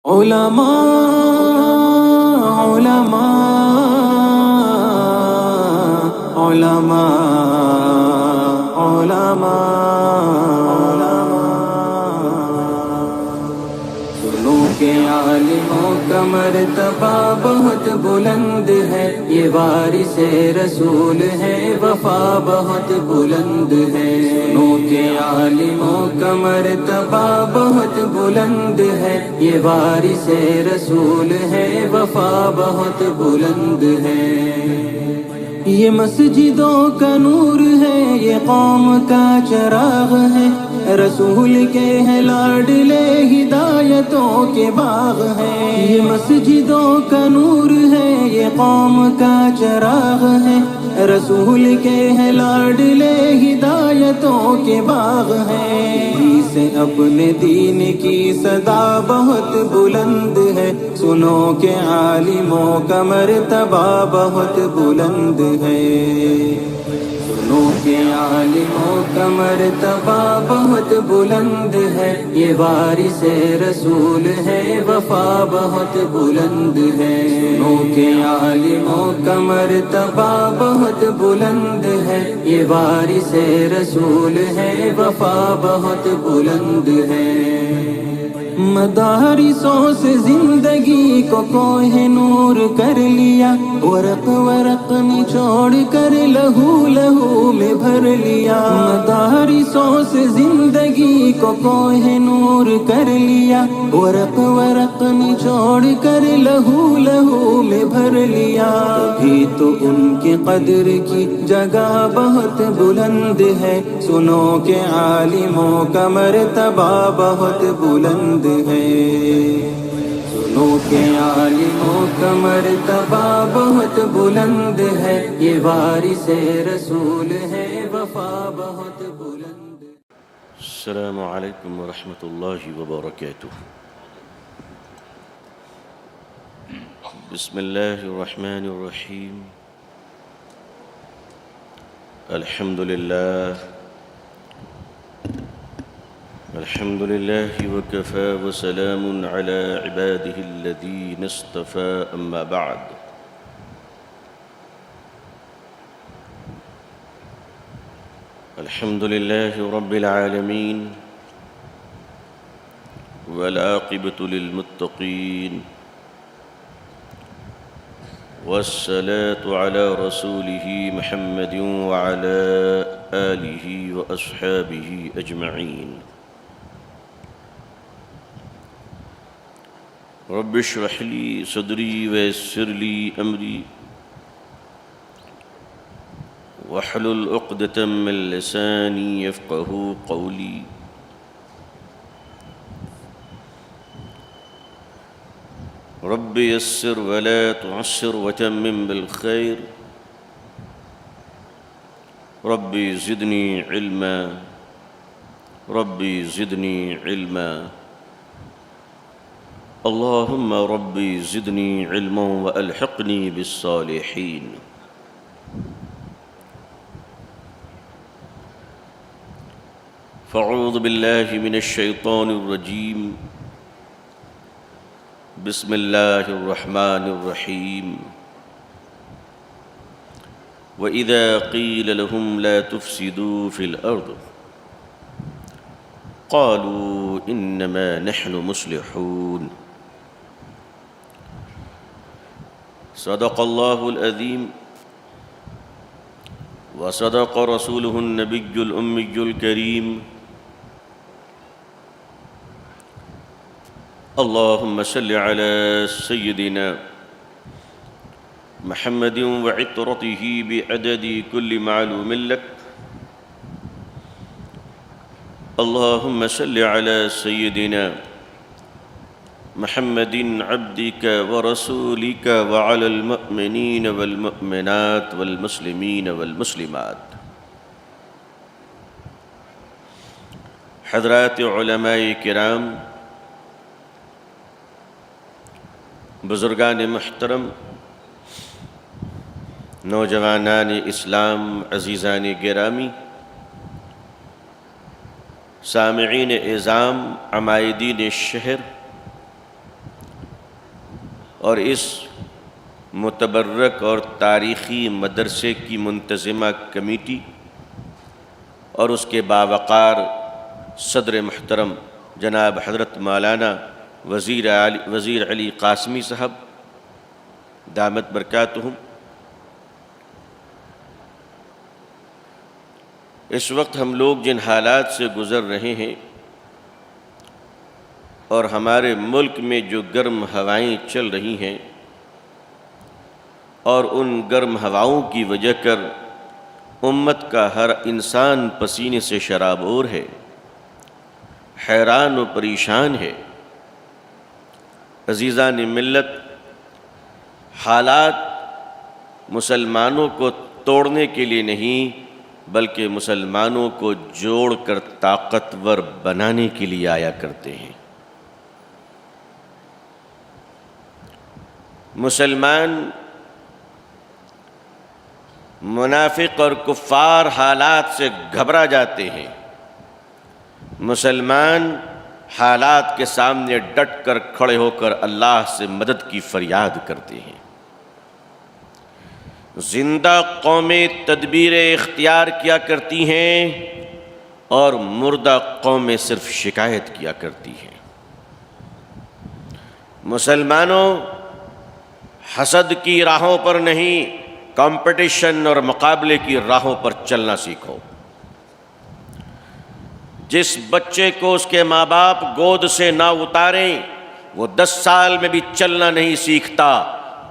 علماء علماء علماء علماء سنو کے عالموں کا مرتبہ بہت بلند ہے، یہ وارث رسول ہے، وفا بہت بلند ہے۔ سنو کے عالموں کا مرتبہ بہت بلند ہے، یہ وارث رسول ہے، وفا بہت بلند ہے۔ یہ مسجدوں کا نور ہے، یہ قوم کا چراغ ہے، رسول کے ہیں لاڈلے، ہدایتوں کے باغ ہیں۔ یہ مسجدوں کا نور ہے، یہ قوم کا چراغ ہے، رسول کے ہیں لاڈلے، ہدایتوں کے باغ ہیں۔ سے اپنے دین کی صدا بہت بلند ہے، سنو کہ عالموں کا مرتبہ بہت بلند ہے۔ سنو کہ عالموں کا مرتبہ بہت بلند ہے، یہ وارث رسول ہے، وفا بہت بلند ہے۔ سنو کہ عالموں کا مرتبہ بہت بلند ہے، یہ وارث رسول ہے، وفا بہت بلند ہے۔ مدارسوں سے زندگی کو کوہ نور کر لیا، ورق ورق نچوڑ کر لہو لہو میں بھر لیا۔ مدارسوں سے زندگی کو کوہ نور کر لیا، ورق ورق نچوڑ کر لہو لہو میں بھر لیا۔ بھی تو ان کی قدر کی جگہ بہت بلند ہے، سنو کہ عالموں کا مرتبہ بہت بلند ہے۔ سنو کہ عالموں کا مرتبہ بہت بلند ہے، یہ وارث رسول ہے، وفا بہت بلند۔ السلام علیکم ورحمۃ اللہ وبرکاتہ۔ بسم اللہ الرحمن الرحیم۔ الحمد لله وكفى وسلام على عباده الذين اصطفى، أما بعد۔ الحمد لله رب العالمين، والعاقبة للمتقين، والصلاة على رسوله محمد وعلى آله وأصحابه أجمعين۔ رب اشرح لي صدري ويسر لي أمري واحلل عقدة من لساني يفقهوا قولي۔ رب يسر ولا تعسر وتمم بالخير، ربي زدني علما، ربي زدني علما، اللهم ربي زدني علما وألحقني بالصالحين۔ فاعوذ بالله من الشيطان الرجيم، بسم الله الرحمن الرحيم۔ وإذا قيل لهم لا تفسدوا في الأرض قالوا إنما نحن مصلحون۔ صدق الله العظيم، وصدق رسوله النبي الأمي الكريم۔ اللهم صل على سيدنا محمد وعطرته بعدد كل معلوم لك۔ اللهم صل على سيدنا محمد عبدك ورسولك وعلى المؤمنين والمؤمنات والمسلمين والمسلمات۔ حضرات علماء کرام، بزرگان محترم، نوجوانان اسلام، عزیزان گرامی، سامعین اعظام، عمائدین شہر، اور اس متبرک اور تاریخی مدرسے کی منتظمہ کمیٹی اور اس کے باوقار صدر محترم جناب حضرت مولانا وزیر علی قاسمی صاحب دامت برکاتہم، اس وقت ہم لوگ جن حالات سے گزر رہے ہیں اور ہمارے ملک میں جو گرم ہوائیں چل رہی ہیں اور ان گرم ہواؤں کی وجہ کر امت کا ہر انسان پسینے سے شرابور ہے، حیران و پریشان ہے۔ عزیزان ملت، حالات مسلمانوں کو توڑنے کے لیے نہیں بلکہ مسلمانوں کو جوڑ کر طاقتور بنانے کے لیے آیا کرتے ہیں۔ مسلمان منافق اور کفار حالات سے گھبرا جاتے ہیں، مسلمان حالات کے سامنے ڈٹ کر کھڑے ہو کر اللہ سے مدد کی فریاد کرتے ہیں۔ زندہ قومیں تدبیریں اختیار کیا کرتی ہیں اور مردہ قومیں صرف شکایت کیا کرتی ہیں۔ مسلمانوں، حسد کی راہوں پر نہیں، کمپٹیشن اور مقابلے کی راہوں پر چلنا سیکھو۔ جس بچے کو اس کے ماں باپ گود سے نہ اتاریں وہ 10 سال میں بھی چلنا نہیں سیکھتا۔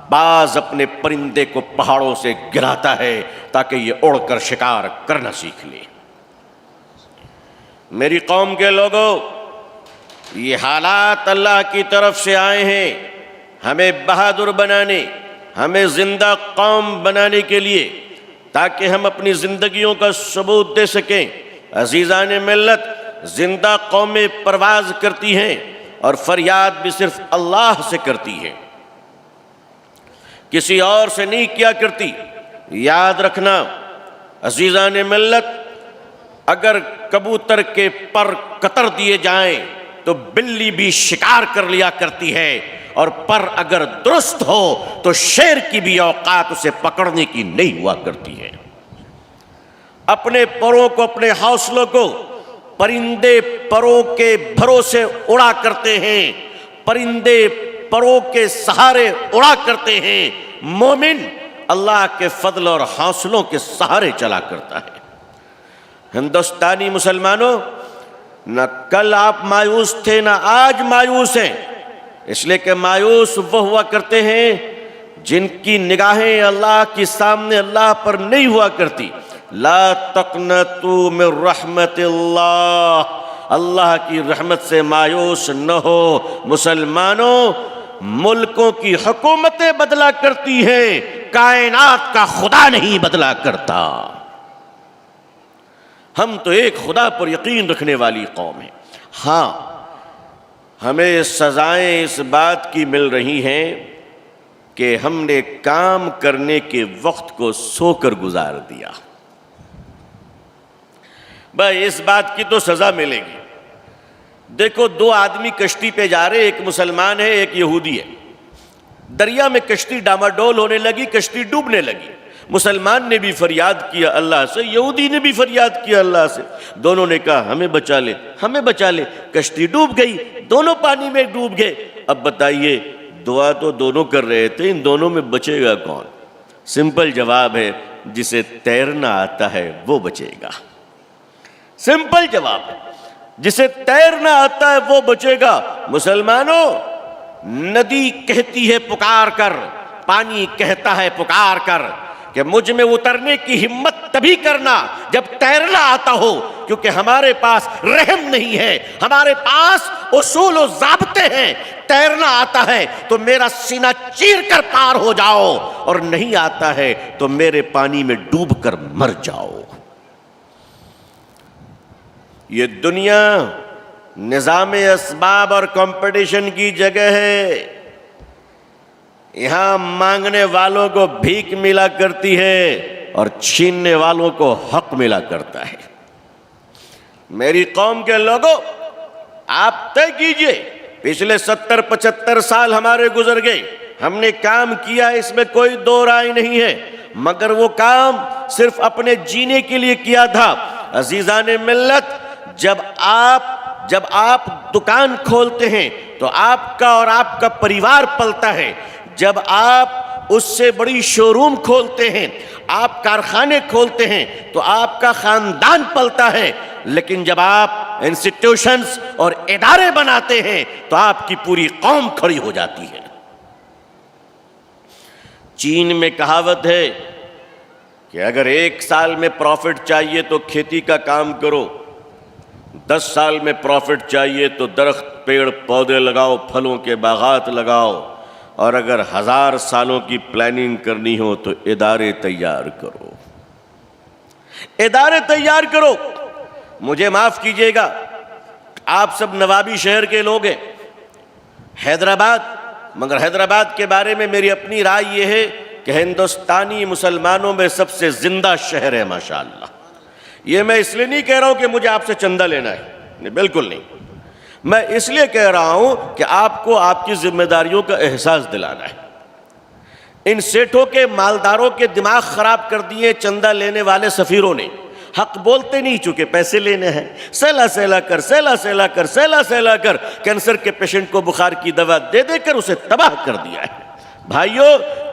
باز اپنے پرندے کو پہاڑوں سے گراتا ہے تاکہ یہ اڑ کر شکار کرنا سیکھ لے۔ میری قوم کے لوگوں، یہ حالات اللہ کی طرف سے آئے ہیں ہمیں بہادر بنانے، ہمیں زندہ قوم بنانے کے لیے، تاکہ ہم اپنی زندگیوں کا ثبوت دے سکیں۔ عزیزان ملت، زندہ قومیں پرواز کرتی ہیں اور فریاد بھی صرف اللہ سے کرتی ہے، کسی اور سے نہیں کیا کرتی۔ یاد رکھنا عزیزان ملت، اگر کبوتر کے پر قطر دیے جائیں تو بلی بھی شکار کر لیا کرتی ہے، اور پر اگر درست ہو تو شیر کی بھی اوقات اسے پکڑنے کی نہیں ہوا کرتی ہے۔ اپنے پروں کو، اپنے حوصلوں کو پرندے پروں کے بھروسے اڑا کرتے ہیں، پرندے پروں کے سہارے اڑا کرتے ہیں۔ مومن اللہ کے فضل اور حوصلوں کے سہارے چلا کرتا ہے۔ ہندوستانی مسلمانوں، نہ کل آپ مایوس تھے نہ آج مایوس ہیں، اس لیے کہ مایوس وہ ہوا کرتے ہیں جن کی نگاہیں اللہ کے سامنے اللہ پر نہیں ہوا کرتی۔ لا تقنطوا من رحمت اللہ، اللہ کی رحمت سے مایوس نہ ہو۔ مسلمانوں، ملکوں کی حکومتیں بدلا کرتی ہیں، کائنات کا خدا نہیں بدلا کرتا۔ ہم تو ایک خدا پر یقین رکھنے والی قوم ہیں۔ ہاں، ہمیں سزائیں اس بات کی مل رہی ہیں کہ ہم نے کام کرنے کے وقت کو سو کر گزار دیا۔ بھائی اس بات کی تو سزا ملے گی۔ دیکھو، 2 آدمی کشتی پہ جا رہے، ایک مسلمان ہے ایک یہودی ہے۔ دریا میں کشتی ڈاماڈول ہونے لگی، کشتی ڈوبنے لگی۔ مسلمان نے بھی فریاد کیا اللہ سے، یہودی نے بھی فریاد کیا اللہ سے۔ دونوں نے کہا ہمیں بچا لے، ہمیں بچا لے۔ کشتی ڈوب گئی، دونوں پانی میں ڈوب گئے۔ اب بتائیے، دعا تو دونوں کر رہے تھے، ان دونوں میں بچے گا کون؟ سمپل جواب ہے، جسے تیرنا آتا ہے وہ بچے گا۔ سمپل جواب ہے، جسے تیرنا آتا ہے وہ بچے گا۔ مسلمانوں، ندی کہتی ہے پکار کر، پانی کہتا ہے پکار کر کہ مجھ میں اترنے کی ہمت تبھی کرنا جب تیرنا آتا ہو، کیونکہ ہمارے پاس رحم نہیں ہے، ہمارے پاس اصول و ضابطے ہیں۔ تیرنا آتا ہے تو میرا سینہ چیر کر پار ہو جاؤ، اور نہیں آتا ہے تو میرے پانی میں ڈوب کر مر جاؤ۔ یہ دنیا نظام اسباب اور کمپٹیشن کی جگہ ہے۔ یہاں مانگنے والوں کو بھیک ملا کرتی ہے اور چھیننے والوں کو حق ملا کرتا ہے۔ میری قوم کے لوگوں، آپ طے کیجئے، پچھلے 70-75 سال ہمارے گزر گئے، ہم نے کام کیا، اس میں کوئی دو رائے نہیں ہے، مگر وہ کام صرف اپنے جینے کے لیے کیا تھا۔ عزیزان ملت، جب آپ دکان کھولتے ہیں تو آپ کا اور آپ کا پریوار پلتا ہے، جب آپ اس سے بڑی شو روم کھولتے ہیں، آپ کارخانے کھولتے ہیں تو آپ کا خاندان پلتا ہے، لیکن جب آپ انسٹیٹیوشنز اور ادارے بناتے ہیں تو آپ کی پوری قوم کھڑی ہو جاتی ہے۔ چین میں کہاوت ہے کہ اگر 1 سال میں پروفٹ چاہیے تو کھیتی کا کام کرو، 10 سال میں پروفٹ چاہیے تو درخت پیڑ پودے لگاؤ، پھلوں کے باغات لگاؤ، اور اگر 1000 سالوں کی پلاننگ کرنی ہو تو ادارے تیار کرو، ادارے تیار کرو۔ مجھے معاف کیجئے گا، آپ سب نوابی شہر کے لوگ ہیں، حیدرآباد، مگر حیدرآباد کے بارے میں میری اپنی رائے یہ ہے کہ ہندوستانی مسلمانوں میں سب سے زندہ شہر ہے ماشاءاللہ۔ یہ میں اس لیے نہیں کہہ رہا ہوں کہ مجھے آپ سے چندہ لینا ہے، نہیں، بالکل نہیں، میں اس لیے کہہ رہا ہوں کہ آپ کو آپ کی ذمہ داریوں کا احساس دلانا ہے۔ ان سیٹھوں کے مالداروں کے دماغ خراب کر دیے چندہ لینے والے سفیروں نے، حق بولتے نہیں چونکہ پیسے لینے ہیں، سیلا کر کینسر کے پیشنٹ کو بخار کی دوا دے دے کر اسے تباہ کر دیا ہے۔ بھائیو،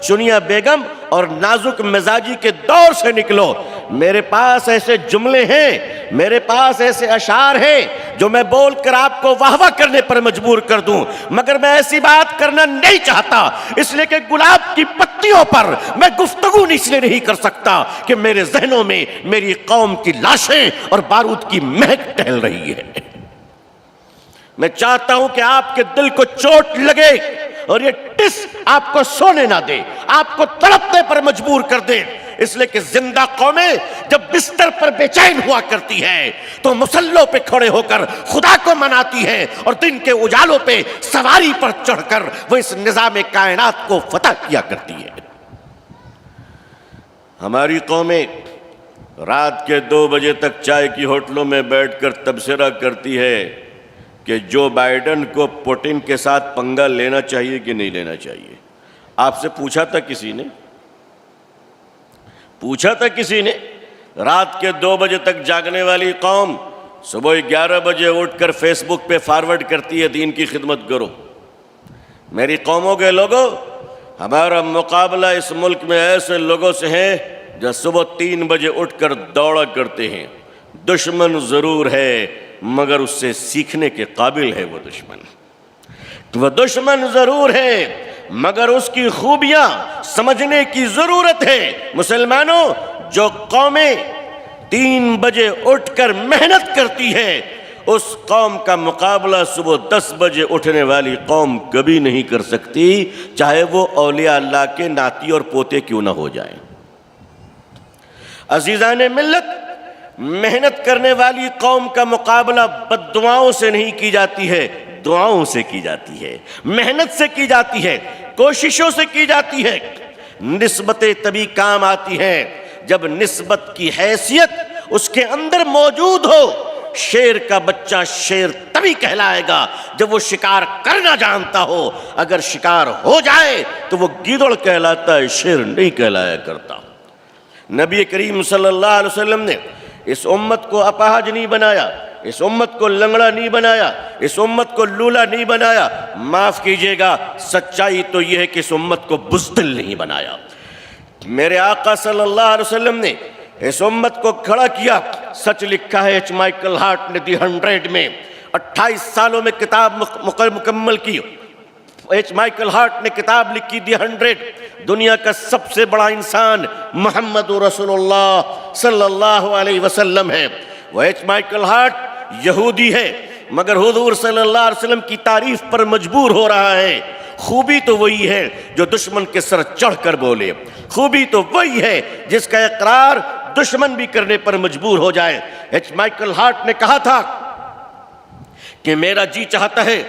چنیا بیگم اور نازک مزاجی کے دور سے نکلو۔ میرے پاس ایسے جملے ہیں، میرے پاس ایسے اشعار ہیں جو میں بول کر آپ کو واہ واہ کرنے پر مجبور کر دوں، مگر میں ایسی بات کرنا نہیں چاہتا، اس لیے کہ گلاب کی پتیوں پر میں گفتگو اس لیے نہیں کر سکتا کہ میرے ذہنوں میں میری قوم کی لاشیں اور بارود کی مہک ٹہل رہی ہے۔ میں چاہتا ہوں کہ آپ کے دل کو چوٹ لگے اور یہ ٹس آپ کو سونے نہ دے، آپ کو تڑپنے پر مجبور کر دے، اس لیے کہ زندہ قومیں جب بستر پر بے چین ہوا کرتی ہے تو مسلوں پہ کھڑے ہو کر خدا کو مناتی ہے، اور دن کے اجالوں پہ سواری پر چڑھ کر وہ اس نظام کائنات کو فتح کیا کرتی ہے۔ ہماری قومیں رات کے 2 بجے تک چائے کی ہوٹلوں میں بیٹھ کر تبصرہ کرتی ہے کہ جو بائیڈن کو پوٹن کے ساتھ پنگا لینا چاہیے کہ نہیں لینا چاہیے۔ آپ سے پوچھا تھا کسی نے؟ رات کے 2 بجے تک جاگنے والی قوم صبح 11 بجے اٹھ کر فیس بک پہ فارورڈ کرتی ہے دین کی خدمت کرو۔ میری قوموں کے لوگوں، ہمارا مقابلہ اس ملک میں ایسے لوگوں سے ہے جو صبح 3 بجے اٹھ کر دوڑا کرتے ہیں۔ دشمن ضرور ہے مگر اس سے سیکھنے کے قابل ہے، وہ دشمن ضرور ہے مگر اس کی خوبیاں سمجھنے کی ضرورت ہے۔ مسلمانوں، جو قومیں 3 بجے اٹھ کر محنت کرتی ہے اس قوم کا مقابلہ صبح 10 بجے اٹھنے والی قوم کبھی نہیں کر سکتی، چاہے وہ اولیاء اللہ کے ناتی اور پوتے کیوں نہ ہو جائیں۔ عزیزان ملت، محنت کرنے والی قوم کا مقابلہ بد دعاؤں سے نہیں کی جاتی ہے، دعاؤں سے کی جاتی ہے، محنت سے کی جاتی ہے، کوششوں سے کی جاتی ہے۔ نسبتیں تبھی کام آتی ہیں جب نسبت کی حیثیت اس کے اندر موجود ہو۔ شیر کا بچہ شیر تبھی کہلائے گا جب وہ شکار کرنا جانتا ہو، اگر شکار ہو جائے تو وہ گیدڑ کہلاتا ہے، شیر نہیں کہلایا کرتا۔ نبی کریم صلی اللہ علیہ وسلم نے اس امت کو اپاہج نہیں بنایا، اس امت کو لنگڑا نہیں بنایا، اس امت کو لولا نہیں بنایا، معاف کیجئے گا، سچائی تو یہ ہے کہ اس امت کو بزدل نہیں بنایا۔ میرے آقا صلی اللہ علیہ وسلم نے اس امت کو کھڑا کیا۔ سچ لکھا ہے ایچ مائیکل ہارٹ نے دی 100 میں، 28 سالوں میں کتاب مکمل کی۔ ایچ مائیکل ہارٹ نے کتاب لکھی دی 100۔ دنیا کا سب سے بڑا انسان محمد رسول اللہ صلی اللہ علیہ وسلم ہے۔ وہ ایچ مائیکل ہارٹ یہودی ہے مگر حضور صلی اللہ علیہ وسلم کی تعریف پر مجبور ہو رہا ہے۔ خوبی تو وہی ہے جو دشمن کے سر چڑھ کر بولے، خوبی تو وہی ہے جس کا اقرار دشمن بھی کرنے پر مجبور ہو جائے۔ ایچ مائیکل ہارٹ نے کہا تھا کہ میرا جی چاہتا ہے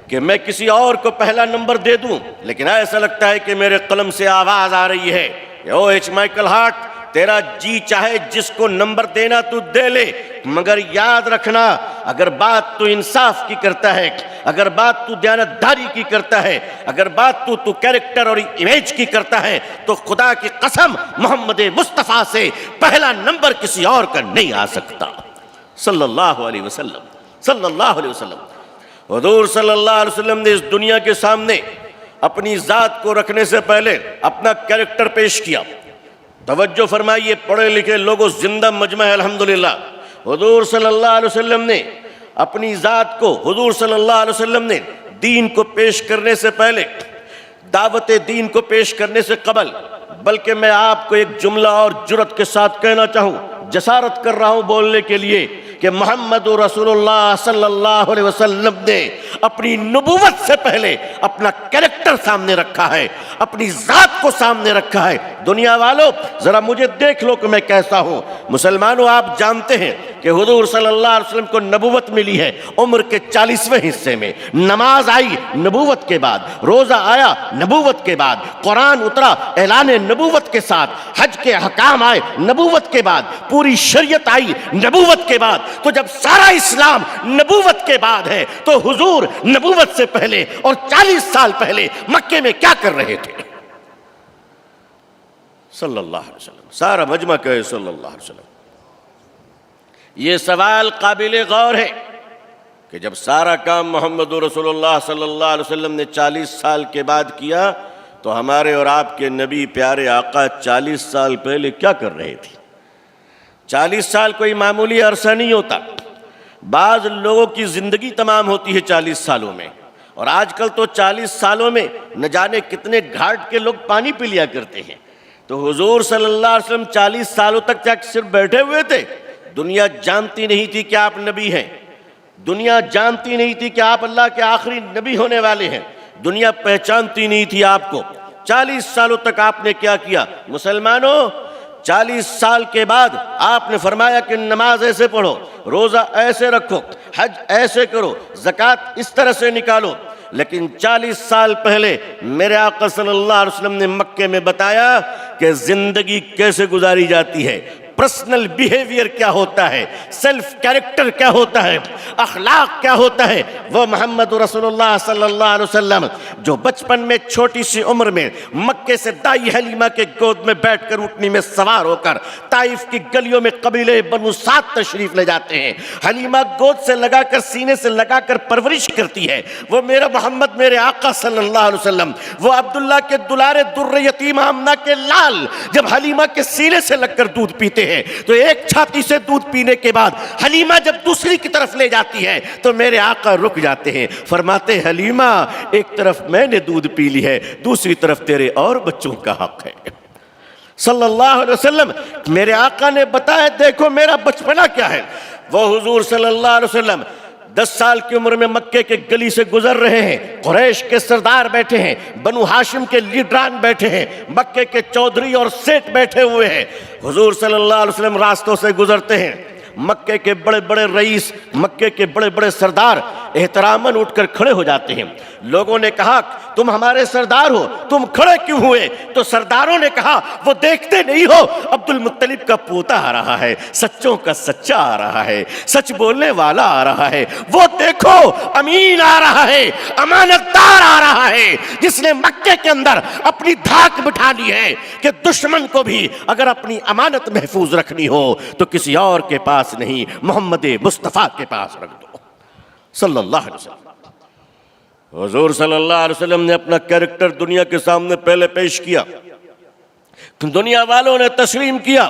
کہ میں کسی اور کو پہلا نمبر دے دوں، لیکن ایسا لگتا ہے کہ میرے قلم سے آواز آ رہی ہے کہ او ایچ مائیکل ہارٹ، تیرا جی چاہے جس کو نمبر دینا تو دے لے، مگر یاد رکھنا اگر بات تو انصاف کی کرتا ہے، اگر بات تو دیانتداری کی کرتا ہے، اگر بات تو کیریکٹر اور امیج کی کرتا ہے، تو خدا کی قسم محمد مصطفیٰ سے پہلا نمبر کسی اور کا نہیں آ سکتا صلی اللہ علیہ وسلم، صلی اللہ علیہ وسلم۔ حضور صلی اللہ علیہ وسلم نے اس دنیا کے سامنے اپنی ذات کو رکھنے سے پہلے اپنا کیریکٹر پیش کیا۔ توجہ فرمائیے پڑھے لکھے لوگوں، زندہ مجمع ہے الحمدللہ۔ حضور صلی اللہ علیہ وسلم نے اپنی ذات کو، حضور صلی اللہ علیہ وسلم نے دین کو پیش کرنے سے پہلے، دعوت دین کو پیش کرنے سے قبل، بلکہ میں آپ کو ایک جملہ اور جرأت کے ساتھ کہنا چاہوں، جسارت کر رہا ہوں بولنے کے لیے، کہ محمد رسول اللہ صلی اللہ علیہ وسلم نے اپنی نبوت سے پہلے اپنا کیریکٹر سامنے رکھا ہے، اپنی ذات کو سامنے رکھا ہے۔ دنیا والوں ذرا مجھے دیکھ لو کہ میں کیسا ہوں۔ مسلمانوں آپ جانتے ہیں کہ حضور صلی اللہ علیہ وسلم کو نبوت ملی ہے عمر کے 40ویں حصے میں، نماز آئی نبوت کے بعد، روزہ آیا نبوت کے بعد، قرآن اترا اعلان نبوت کے ساتھ، حج کے احکام آئے نبوت کے بعد، پوری شریعت آئی نبوت کے بعد۔ تو جب سارا اسلام نبوت کے بعد ہے تو حضور نبوت سے پہلے اور 40 سال پہلے مکے میں کیا کر رہے تھے؟ صلی اللہ علیہ وسلم۔ سارا مجمع کہے صلی اللہ علیہ وسلم۔ یہ سوال قابل غور ہے کہ جب سارا کام محمد رسول اللہ صلی اللہ علیہ وسلم نے 40 سال کے بعد کیا تو ہمارے اور آپ کے نبی پیارے آقا 40 سال پہلے کیا کر رہے تھے؟ 40 سال کوئی معمولی عرصہ نہیں ہوتا۔ بعض لوگوں کی زندگی تمام ہوتی ہے 40 سالوں میں، اور آج کل تو 40 سالوں میں نہ جانے کتنے گھاٹ کے لوگ پانی پی لیا کرتے ہیں۔ تو حضور صلی اللہ علیہ وسلم 40 سالوں تک کیا صرف بیٹھے ہوئے تھے؟ دنیا جانتی نہیں تھی کہ آپ نبی ہیں، دنیا جانتی نہیں تھی کہ آپ اللہ کے آخری نبی ہونے والے ہیں، دنیا پہچانتی نہیں تھی آپ کو۔ 40 سالوں تک آپ نے کیا کیا؟ مسلمانوں 40 سال کے بعد آپ نے فرمایا کہ نماز ایسے پڑھو، روزہ ایسے رکھو، حج ایسے کرو، زکوٰۃ اس طرح سے نکالو۔ لیکن 40 سال پہلے میرے آقا صلی اللہ علیہ وسلم نے مکے میں بتایا کہ زندگی کیسے گزاری جاتی ہے، پرسنل بیہیویئر کیا ہوتا ہے، سیلف کیریکٹر کیا ہوتا ہے، اخلاق کیا ہوتا ہے۔ وہ محمد رسول اللہ صلی اللہ علیہ وسلم جو بچپن میں چھوٹی سی عمر میں مکے سے دائی حلیمہ کے گود میں بیٹھ کر اونٹنی میں سوار ہو کر طائف کی گلیوں میں قبیلے بنو سعد تشریف لے جاتے ہیں، حلیمہ گود سے لگا کر سینے سے لگا کر پرورش کرتی ہے۔ وہ میرا محمد میرے آقا صلی اللہ علیہ وسلم، وہ عبداللہ کے دلارے در یتیم آمنہ کے لال، جب حلیمہ کے سینے سے لگ کر دودھ پیتے ہیں تو ایک چھاتی سے دودھ پینے کے بعد حلیمہ جب دوسری کی طرف لے جاتی ہے تو میرے آقا رک جاتے ہیں، فرماتے حلیمہ ایک طرف میں نے دودھ پی لی ہے، دوسری طرف تیرے اور بچوں کا حق ہے۔ صلی اللہ علیہ وسلم میرے آقا نے بتایا دیکھو میرا بچپنا کیا ہے۔ وہ حضور صلی اللہ علیہ وسلم 10 سال کی عمر میں مکے کے گلی سے گزر رہے ہیں، قریش کے سردار بیٹھے ہیں، بنو ہاشم کے لیڈران بیٹھے ہیں، مکے کے چودھری اور سیٹ بیٹھے ہوئے ہیں۔ حضور صلی اللہ علیہ وسلم راستوں سے گزرتے ہیں، مکے کے بڑے بڑے رئیس، مکے کے بڑے بڑے سردار احتراماً اٹھ کر کھڑے ہو جاتے ہیں۔ لوگوں نے کہا تم ہمارے سردار ہو، تم کھڑے کیوں ہوئے؟ تو سرداروں نے کہا وہ دیکھتے نہیں ہو عبد المطلب کا پوتا آ رہا ہے، سچوں کا سچا آ رہا ہے، سچ بولنے والا آ رہا ہے، وہ دیکھو امین آ رہا ہے، امانت دار آ رہا ہے، جس نے مکے کے اندر اپنی دھاک بٹھا لی ہے کہ دشمن کو بھی اگر اپنی امانت محفوظ رکھنی ہو تو کسی اور کے پاس نہیں، محمد مصطفیٰ کے پاس رکھ دو صلی اللہ علیہ وسلم۔ حضور صلی اللہ علیہ وسلم نے اپنا کیریکٹر دنیا کے سامنے پہلے پیش کیا، دنیا والوں نے تسلیم کیا۔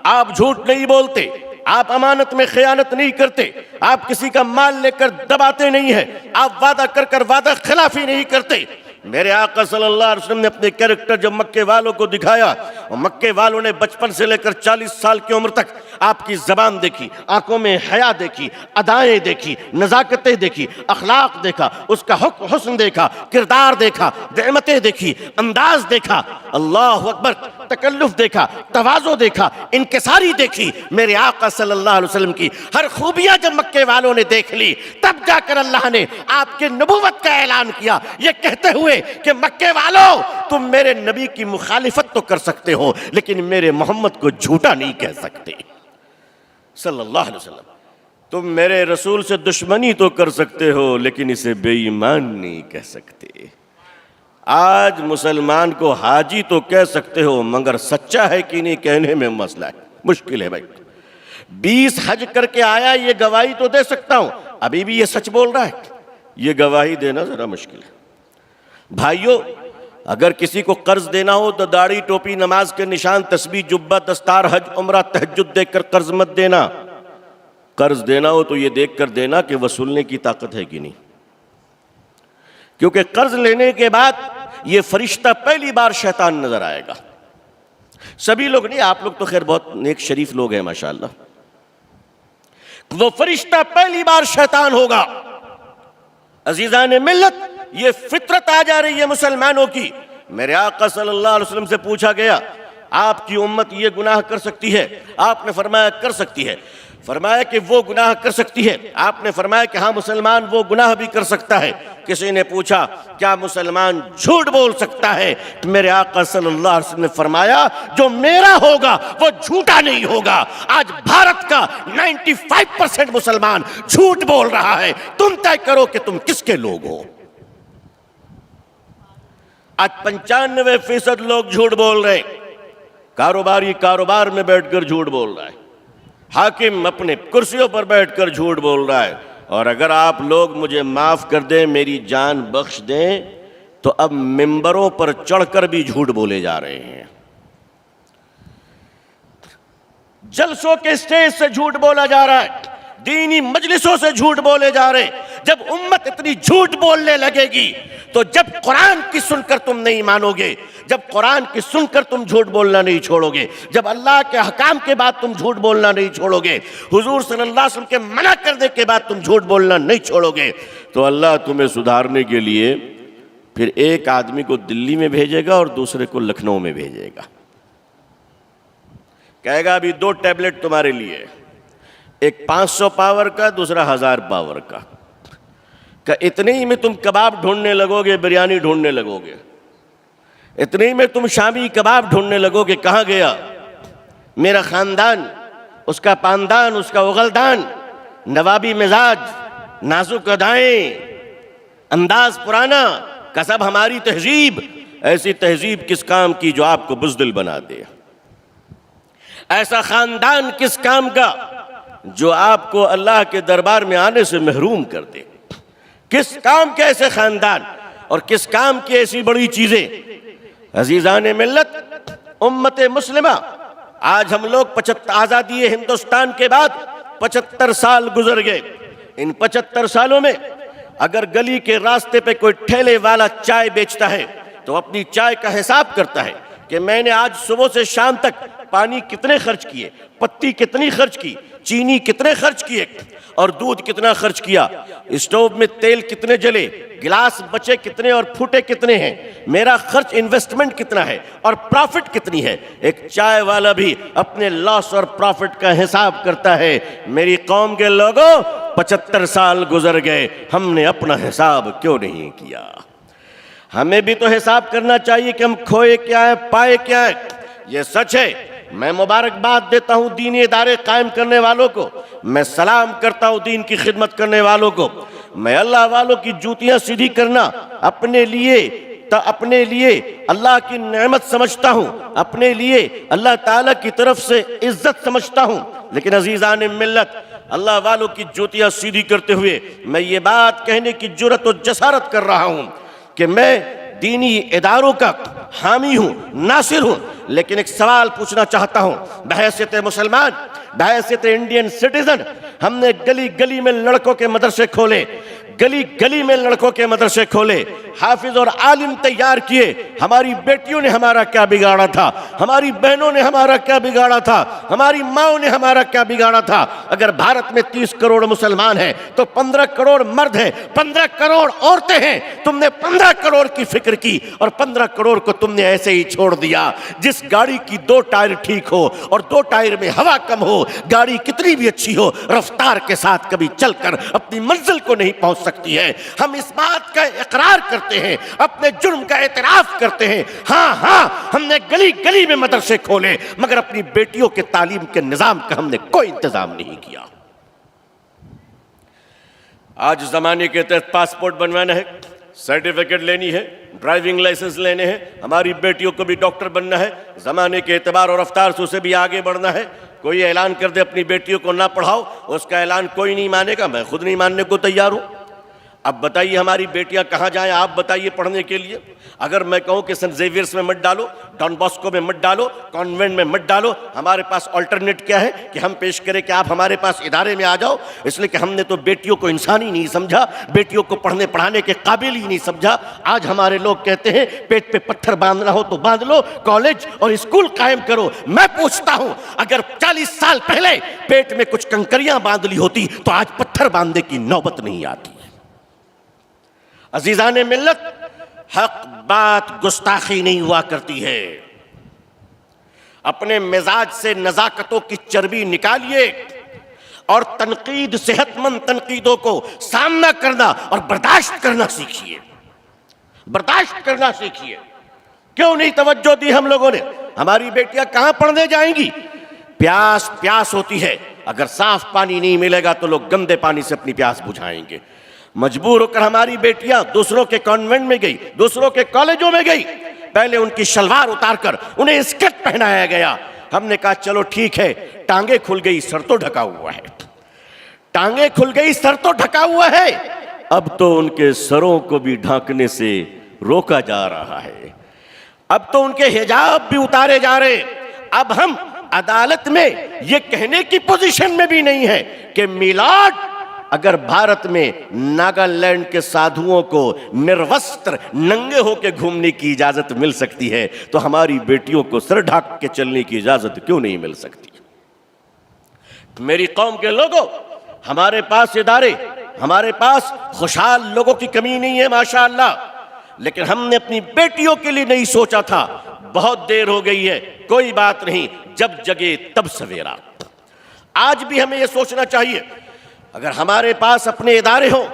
آپ جھوٹ نہیں بولتے، آپ امانت میں خیانت نہیں کرتے، آپ کسی کا مال لے کر دباتے نہیں ہیں، آپ وعدہ کر کر وعدہ خلافی نہیں کرتے۔ میرے آقا صلی اللہ علیہ وسلم نے اپنے کیریکٹر جب مکے والوں کو دکھایا، اور مکے والوں نے بچپن سے لے کر 40 سال کی عمر تک آپ کی زبان دیکھی، آنکھوں میں حیا دیکھی، ادائیں دیکھی، نزاکتیں دیکھی، اخلاق دیکھا، اس کا حسن دیکھا، کردار دیکھا، نعمتیں دیکھی، انداز دیکھا، اللہ اکبر، تکلف دیکھا، تواضع دیکھا، انکساری دیکھی، میرے آقا صلی اللہ علیہ وسلم کی ہر خوبیاں جب مکے والوں نے دیکھ لی، تب جا کر اللہ نے آپ کے نبوت کا اعلان کیا، یہ کہتے ہوئے کہ مکے والوں تم میرے نبی کی مخالفت تو کر سکتے ہو لیکن میرے محمد کو جھوٹا نہیں کہہ سکتے صلی اللہ علیہ وسلم. تم میرے رسول سے دشمنی تو کر سکتے ہو لیکن اسے بے ایمان نہیں کہہ سکتے. آج مسلمان کو حاجی تو کہہ سکتے ہو مگر سچا ہے کہ نہیں کہنے میں مسئلہ ہے، مشکل ہے بھائی. 20 حج کر کے آیا یہ گواہی تو دے سکتا ہوں، ابھی بھی یہ سچ بول رہا ہے، یہ گواہی دینا ذرا مشکل ہے. بھائیو، اگر کسی کو قرض دینا ہو تو داڑھی، ٹوپی، نماز کے نشان، تسبیح، جبہ، دستار، حج، عمرہ، تہجد دیکھ کر قرض مت دینا. قرض دینا ہو تو یہ دیکھ کر دینا کہ وصولنے کی طاقت ہے کہ نہیں، کیونکہ قرض لینے کے بعد یہ فرشتہ پہلی بار شیطان نظر آئے گا. سبھی لوگ نہیں، آپ لوگ تو خیر بہت نیک شریف لوگ ہیں ماشاءاللہ. وہ فرشتہ پہلی بار شیطان ہوگا. عزیزان ملت، یہ فطرت آ جا رہی ہے مسلمانوں کی. میرے آقا صلی اللہ علیہ وسلم سے پوچھا گیا آپ کی امت یہ گناہ کر سکتی ہے؟ آپ نے فرمایا کر سکتی ہے. فرمایا کہ وہ گناہ کر سکتی ہے؟ آپ نے فرمایا کہ ہاں مسلمان وہ گناہ بھی کر سکتا ہے. کسی نے پوچھا کیا مسلمان جھوٹ بول سکتا ہے؟ میرے آقا صلی اللہ علیہ وسلم نے فرمایا جو میرا ہوگا وہ جھوٹا نہیں ہوگا. آج بھارت کا 95% مسلمان جھوٹ بول رہا ہے. تم طے کرو کہ تم کس کے لوگ ہو. آج 95% لوگ جھوٹ بول رہے ہیں. کاروباری کاروبار میں بیٹھ کر جھوٹ بول رہا ہے، حاکم اپنے کرسیوں پر بیٹھ کر جھوٹ بول رہا ہے. اور اگر آپ لوگ مجھے معاف کر دیں، میری جان بخش دیں، تو اب ممبروں پر چڑھ کر بھی جھوٹ بولے جا رہے ہیں. جلسوں کے سٹیج سے جھوٹ بولا جا رہا ہے، دینی مجلسوں سے جھوٹ بولے جا رہے ہیں. جب امت اتنی جھوٹ بولنے لگے گی تو جب قرآن کی سن کر تم نہیں مانو گے، جب قرآن کی سن کر تم جھوٹ بولنا نہیں چھوڑو گے، جب اللہ کے احکام کے بعد تم جھوٹ بولنا نہیں چھوڑو گے، حضور صلی اللہ علیہ وسلم کے منع کرنے کے بعد تم جھوٹ بولنا نہیں چھوڑو گے، تو اللہ تمہیں سدھارنے کے لیے پھر ایک آدمی کو دلی میں بھیجے گا اور دوسرے کو لکھنؤ میں بھیجے گا. کہے گا ابھی 2 ٹیبلٹ تمہارے لیے، ایک 500 پاور کا، دوسرا 1000 پاور کا. کہ اتنے ہی میں تم کباب ڈھونڈنے لگو گے، بریانی ڈھونڈنے لگو گے، اتنے ہی میں تم شامی کباب ڈھونڈنے لگو گے. کہاں گیا میرا خاندان، اس کا پاندان، اس کا اغلدان، نوابی مزاج، نازک ادائیں، انداز پرانا، کسب ہماری تہذیب. ایسی تہذیب کس کام کی جو آپ کو بزدل بنا دے؟ ایسا خاندان کس کام کا جو آپ کو اللہ کے دربار میں آنے سے محروم کر دے؟ کس کام کے ایسے خاندان اور کس کام کی ایسی بڑی چیزیں؟ عزیزان ملت، امت مسلمہ، آج ہم لوگ آزادی ہندوستان کے بعد 75 سال گزر گئے. ان 75 سالوں میں اگر گلی کے راستے پہ کوئی ٹھیلے والا چائے بیچتا ہے تو اپنی چائے کا حساب کرتا ہے کہ میں نے آج صبح سے شام تک پانی کتنے خرچ کیے، پتی کتنی خرچ کی، چینی کتنے خرچ کیے اور دودھ کتنا خرچ کیا، اسٹوو میں تیل کتنے جلے، گلاس بچے کتنے اور پھوٹے کتنے ہیں، میرا خرچ انویسٹمنٹ کتنا ہے اور پرافٹ کتنی ہے. ایک چائے والا بھی اپنے لاس اور پرافٹ کا حساب کرتا ہے. میری قوم کے لوگوں، 75 سال گزر گئے، ہم نے اپنا حساب کیوں نہیں کیا؟ ہمیں بھی تو حساب کرنا چاہیے کہ ہم کھوئے کیا ہے، پائے کیا ہے. یہ سچ ہے. میں مبارکباد دیتا ہوں دینی ادارے قائم کرنے والوں کو، میں سلام کرتا ہوں دین کی خدمت کرنے والوں کو. میں اللہ والوں کی جوتیاں سیدھی کرنا اپنے لیے اللہ کی نعمت سمجھتا ہوں، اپنے لیے اللہ تعالیٰ کی طرف سے عزت سمجھتا ہوں. لیکن عزیزان ملت، اللہ والوں کی جوتیاں سیدھی کرتے ہوئے میں یہ بات کہنے کی جرأت و جسارت کر رہا ہوں کہ میں دینی اداروں کا حامی ہوں، ناصر ہوں. لیکن ایک سوال پوچھنا چاہتا ہوں بحیثیت مسلمان، بحیثیت انڈین سٹیزن. ہم نے گلی گلی میں لڑکوں کے مدرسے کھولے، گلی گلی میں لڑکوں کے مدرسے کھولے، حافظ اور عالم تیار کیے، ہماری بیٹیوں نے ہمارا کیا بگاڑا تھا، ہماری بہنوں نے ہمارا کیا بگاڑا تھا، ہماری ماؤں نے ہمارا کیا بگاڑا تھا۔ اگر بھارت میں 30 کروڑ مسلمان ہیں تو 15 کروڑ مرد ہیں، 15 کروڑ عورتیں ہیں۔ تم نے 15 کروڑ کی فکر کی اور 15 کروڑ کو تم نے ایسے ہی چھوڑ دیا۔ جس گاڑی کی 2 ٹائر ٹھیک ہو اور 2 ٹائر میں ہوا کم ہو، گاڑی کتنی بھی اچھی ہو، رفتار کے ساتھ کبھی چل کر اپنی منزل کو نہیں پہنچ سکتی ہے۔ ہم اس بات کا اقرار کرتے ہیں، اپنے جرم کا اعتراف کرتے ہیں۔ ہاں ہم نے گلی گلی میں مدرسے کھولے، مگر اپنی بیٹیوں کے تعلیم کے نظام کا ہم نے کوئی انتظام نہیں کیا۔ آج زمانے کے تحت پاسپورٹ بنوانا ہے، سرٹیفکیٹ لینی ہے، ڈرائیونگ لائسنس لینے ہیں، ہماری بیٹیوں کو بھی ڈاکٹر بننا ہے، زمانے کے اعتبار اور رفتار سے اسے بھی آگے بڑھنا ہے۔ کوئی اعلان کر دے اپنی بیٹیوں کو نہ پڑھاؤ، اس کا اعلان کوئی نہیں مانے گا، میں خود نہیں ماننے کو تیار ہوں۔ اب بتائیے ہماری بیٹیاں کہاں جائیں، آپ بتائیے پڑھنے کے لیے۔ اگر میں کہوں کہ سنٹ زیویئرس میں مت ڈالو، ڈان باسکو میں مت ڈالو، کانوینٹ میں مت ڈالو، ہمارے پاس آلٹرنیٹ کیا ہے کہ ہم پیش کریں کہ آپ ہمارے پاس ادارے میں آ جاؤ؟ اس لیے کہ ہم نے تو بیٹیوں کو انسان ہی نہیں سمجھا، بیٹیوں کو پڑھنے پڑھانے کے قابل ہی نہیں سمجھا۔ آج ہمارے لوگ کہتے ہیں پیٹ پہ پتھر باندھنا ہو تو باندھ لو، کالج اور اسکول قائم کرو۔ میں پوچھتا ہوں، اگر 40 سال پہلے پیٹ میں کچھ کنکریاں باندھ لی ہوتی تو آج پتھر باندھنے کی نوبت نہیں آتی۔ عزیزان ملت، حق بات گستاخی نہیں ہوا کرتی ہے۔ اپنے مزاج سے نزاکتوں کی چربی نکالیے اور تنقید، صحت مند تنقیدوں کو سامنا کرنا اور برداشت کرنا سیکھیے، برداشت کرنا سیکھیے۔ کیوں نہیں توجہ دی ہم لوگوں نے؟ ہماری بیٹیاں کہاں پڑھنے جائیں گی؟ پیاس ہوتی ہے، اگر صاف پانی نہیں ملے گا تو لوگ گندے پانی سے اپنی پیاس بجھائیں گے۔ مجبور ہو کر ہماری بیٹیاں دوسروں کے کانوینٹ میں گئی، دوسروں کے کالجوں میں گئی، پہلے ان کی شلوار اتار کر انہیں اسکرٹ پہنایا گیا۔ ہم نے کہا چلو ٹھیک ہے، ٹانگیں کھل گئی، سر تو ڈھکا ہوا ہے، ٹانگیں کھل گئی، سر تو ڈھکا ہوا ہے۔ اب تو ان کے سروں کو بھی ڈھانکنے سے روکا جا رہا ہے، اب تو ان کے حجاب بھی اتارے جا رہے۔ اب ہم عدالت میں یہ کہنے کی پوزیشن میں بھی نہیں ہے کہ میلاد، اگر بھارت میں ناگالینڈ کے سادھوؤں کو نروستر ننگے ہو کے گھومنے کی اجازت مل سکتی ہے تو ہماری بیٹیوں کو سر ڈھانک کے چلنے کی اجازت کیوں نہیں مل سکتی؟ میری قوم کے لوگوں، ہمارے پاس ادارے، ہمارے پاس خوشحال لوگوں کی کمی نہیں ہے ماشاءاللہ، لیکن ہم نے اپنی بیٹیوں کے لیے نہیں سوچا تھا۔ بہت دیر ہو گئی ہے، کوئی بات نہیں، جب جگے تب سویرا۔ آج بھی ہمیں یہ سوچنا چاہیے، اگر ہمارے پاس اپنے ادارے ہوں،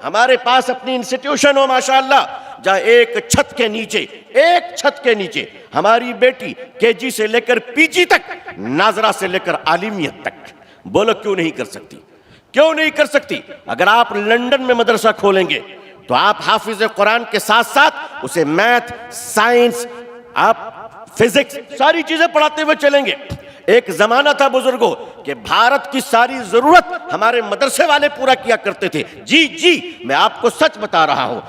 ہمارے پاس اپنی انسٹیٹیوشن ہو ماشاءاللہ، جہاں ایک چھت کے نیچے ہماری بیٹی KG سے لے کر PG تک، ناظرہ سے لے کر عالمیت تک، بولو کیوں نہیں کر سکتی؟ کیوں نہیں کر سکتی؟ اگر آپ لندن میں مدرسہ کھولیں گے تو آپ حافظ قرآن کے ساتھ ساتھ اسے میتھ، سائنس، آپ فزکس، ساری چیزیں پڑھاتے ہوئے چلیں گے۔ ایک زمانہ تھا بزرگوں کہ بھارت کی ساری ضرورت ہمارے مدرسے والے پورا کیا کرتے تھے۔ جی میں آپ کو سچ بتا رہا ہوں،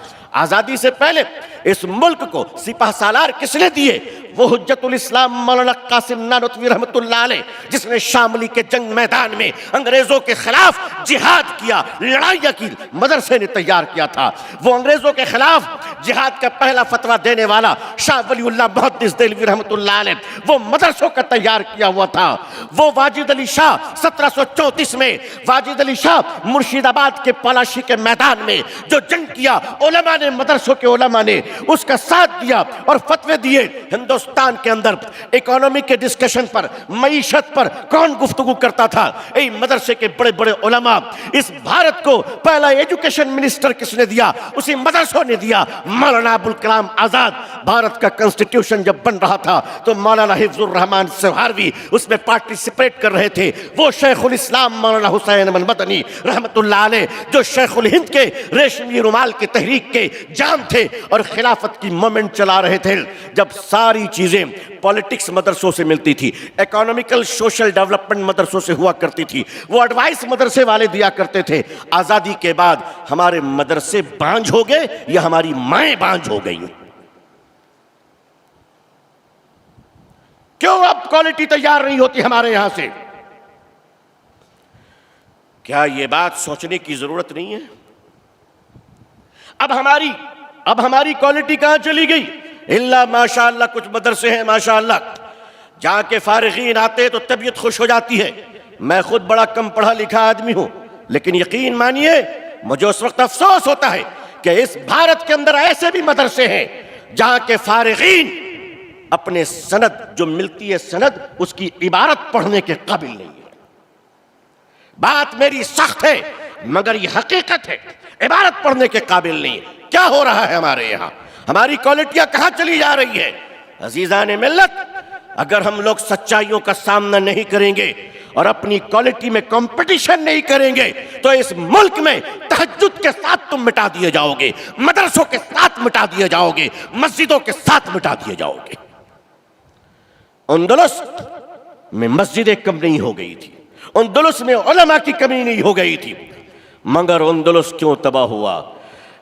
آزادی سے پہلے اس ملک کو سپہ سالار کس نے دیے؟ وہ حجت الاسلام مولانا قاسم نانوتوی رحمت اللہ علیہ، جس نے شاملی کے جنگ میدان میں انگریزوں کے خلاف جہاد کیا، لڑائیاں کی، مدرسے نے تیار کیا تھا۔ وہ انگریزوں کے خلاف جہاد کا پہلا فتویٰ دینے والا شاہ ولی اللہ محدث دہلوی رحمت اللہ علیہ، وہ مدرسوں کا تیار کیا ہوا تھا۔ وہ واجد علی شاہ 1734 میں، واجد علی شاہ مرشید آباد کے پلاشی کے میدان میں جو جنگ کیا، علماء نے، مدرسوں کے علماء نے اس کا ساتھ دیا اور فتوے دیے۔ ہندوستان کے اندر اکانومی کے ڈسکشن پر، معیشت پر کون گفتگو کرتا تھا؟ مدرسے کے بڑے بڑے علماء۔ اس بھارت کو پہلا ایجوکیشن منسٹر کس نے دیا؟ اسی مدرسوں نے دیا، مولانا ابوالکلام آزاد۔ بھارت کا کنسٹیٹیوشن جب بن رہا تھا تو مولانا حفظ الرحمان سہاروی اس میں پارٹیسپیٹ کر رہے تھے۔ وہ شیخ الاسلام مولانا حسین احمد مدنی رحمت اللہ علیہ، جو شیخ الہند کے ریشمی رومال کی تحریک کے جان تھے اور خلافت کی مومنٹ چلا رہے تھے، جب ساری چیزیں پولیٹکس مدرسوں سے ملتی تھی، اکانومیکل سوشل ڈیولپمنٹ مدرسوں سے ہوا کرتی تھی، وہ ایڈوائس مدرسے والے دیا کرتے تھے۔ آزادی کے بعد ہمارے مدرسے بانجھ ہو گئے یا ہماری مائیں بانجھ ہو گئی؟ کیوں اب کوالٹی تیار نہیں ہوتی ہمارے یہاں سے؟ کیا یہ بات سوچنے کی ضرورت نہیں ہے؟ اب ہماری اب ہماری کوالٹی کہاں چلی گئی؟ اللہ ماشاءاللہ کچھ مدرسے ہیں ماشاءاللہ جہاں کے فارغین آتے تو طبیعت خوش ہو جاتی ہے. میں خود بڑا کم پڑھا لکھا آدمی ہوں، لیکن یقین مانیے مجھے اس وقت افسوس ہوتا ہے کہ اس بھارت کے اندر ایسے بھی مدرسے ہیں جہاں کے فارغین اپنے سند جو ملتی ہے سند اس کی عبارت پڑھنے کے قابل نہیں ہے. بات میری سخت ہے مگر یہ حقیقت ہے، عبارت پڑھنے کے قابل نہیں ہے. کیا ہو رہا ہے ہمارے یہاں؟ ہماری کوالٹیاں کہاں چلی جا رہی ہے؟ عزیزان ملت، اگر ہم لوگ سچائیوں کا سامنا نہیں کریں گے اور اپنی کوالٹی میں کمپٹیشن نہیں کریں گے تو اس ملک میں تہجد کے ساتھ تم مٹا دیے جاؤ گے، مدرسوں کے ساتھ مٹا دیے جاؤ گے، مسجدوں کے ساتھ مٹا دیے جاؤ گے. اندلس میں مسجدیں کم نہیں ہو گئی تھی، اندلس میں علماء کی کمی نہیں ہو گئی تھی، مگر اندلس کیوں تباہ ہوا؟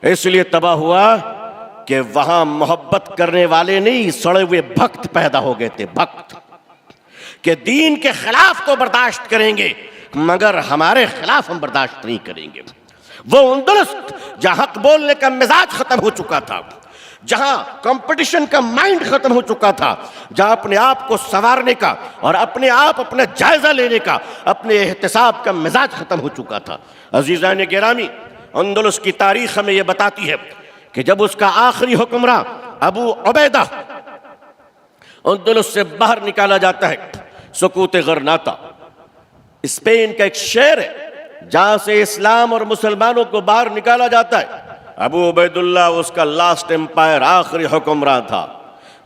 اس لیے تباہ ہوا کہ وہاں محبت کرنے والے نہیں، سڑے ہوئے بھکت پیدا ہو گئے تھے. بھکت کہ دین کے خلاف تو برداشت کریں گے مگر ہمارے خلاف ہم برداشت نہیں کریں گے. وہ اندلس جہاں حق بولنے کا مزاج ختم ہو چکا تھا، جہاں کمپٹیشن کا مائنڈ ختم ہو چکا تھا، جہاں اپنے آپ کو سنوارنے کا اور اپنے آپ اپنا جائزہ لینے کا، اپنے احتساب کا مزاج ختم ہو چکا تھا. عزیزان گرامی، اندلس کی تاریخ ہمیں یہ بتاتی ہے کہ جب اس کا آخری حکمراں ابو عبیدہ اندلس سے باہر نکالا جاتا ہے، سکوت غرناطہ اسپین کا ایک شہر ہے جہاں سے اسلام اور مسلمانوں کو باہر نکالا جاتا ہے. ابو عبیداللہ اس کا لاسٹ امپائر، آخری حکمراں تھا.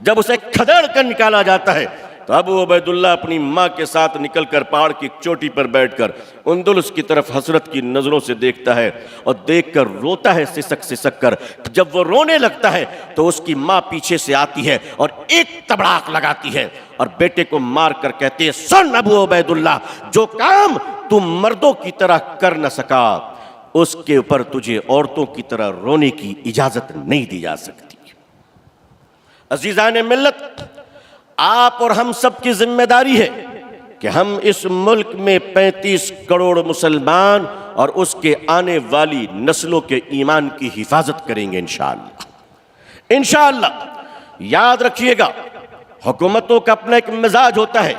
جب اسے کھدڑ کر نکالا جاتا ہے تو ابو عبیداللہ اپنی ماں کے ساتھ نکل کر پہاڑ کی چوٹی پر بیٹھ کر اندلس کی طرف حسرت کی نظروں سے دیکھتا ہے اور دیکھ کر روتا ہے سسک سسک کر. جب وہ رونے لگتا ہے تو اس کی ماں پیچھے سے آتی ہے اور ایک تبڑاک لگاتی ہے اور بیٹے کو مار کر کہتی ہے، سن ابو عبیداللہ، جو کام تم مردوں کی طرح کر نہ سکا اس کے اوپر تجھے عورتوں کی طرح رونے کی اجازت نہیں دی جا سکتی. عزیزان ملت، آپ اور ہم سب کی ذمہ داری ہے کہ ہم اس ملک میں 35 کروڑ مسلمان اور اس کے آنے والی نسلوں کے ایمان کی حفاظت کریں گے انشاءاللہ. انشاءاللہ یاد رکھیے گا، حکومتوں کا اپنا ایک مزاج ہوتا ہے،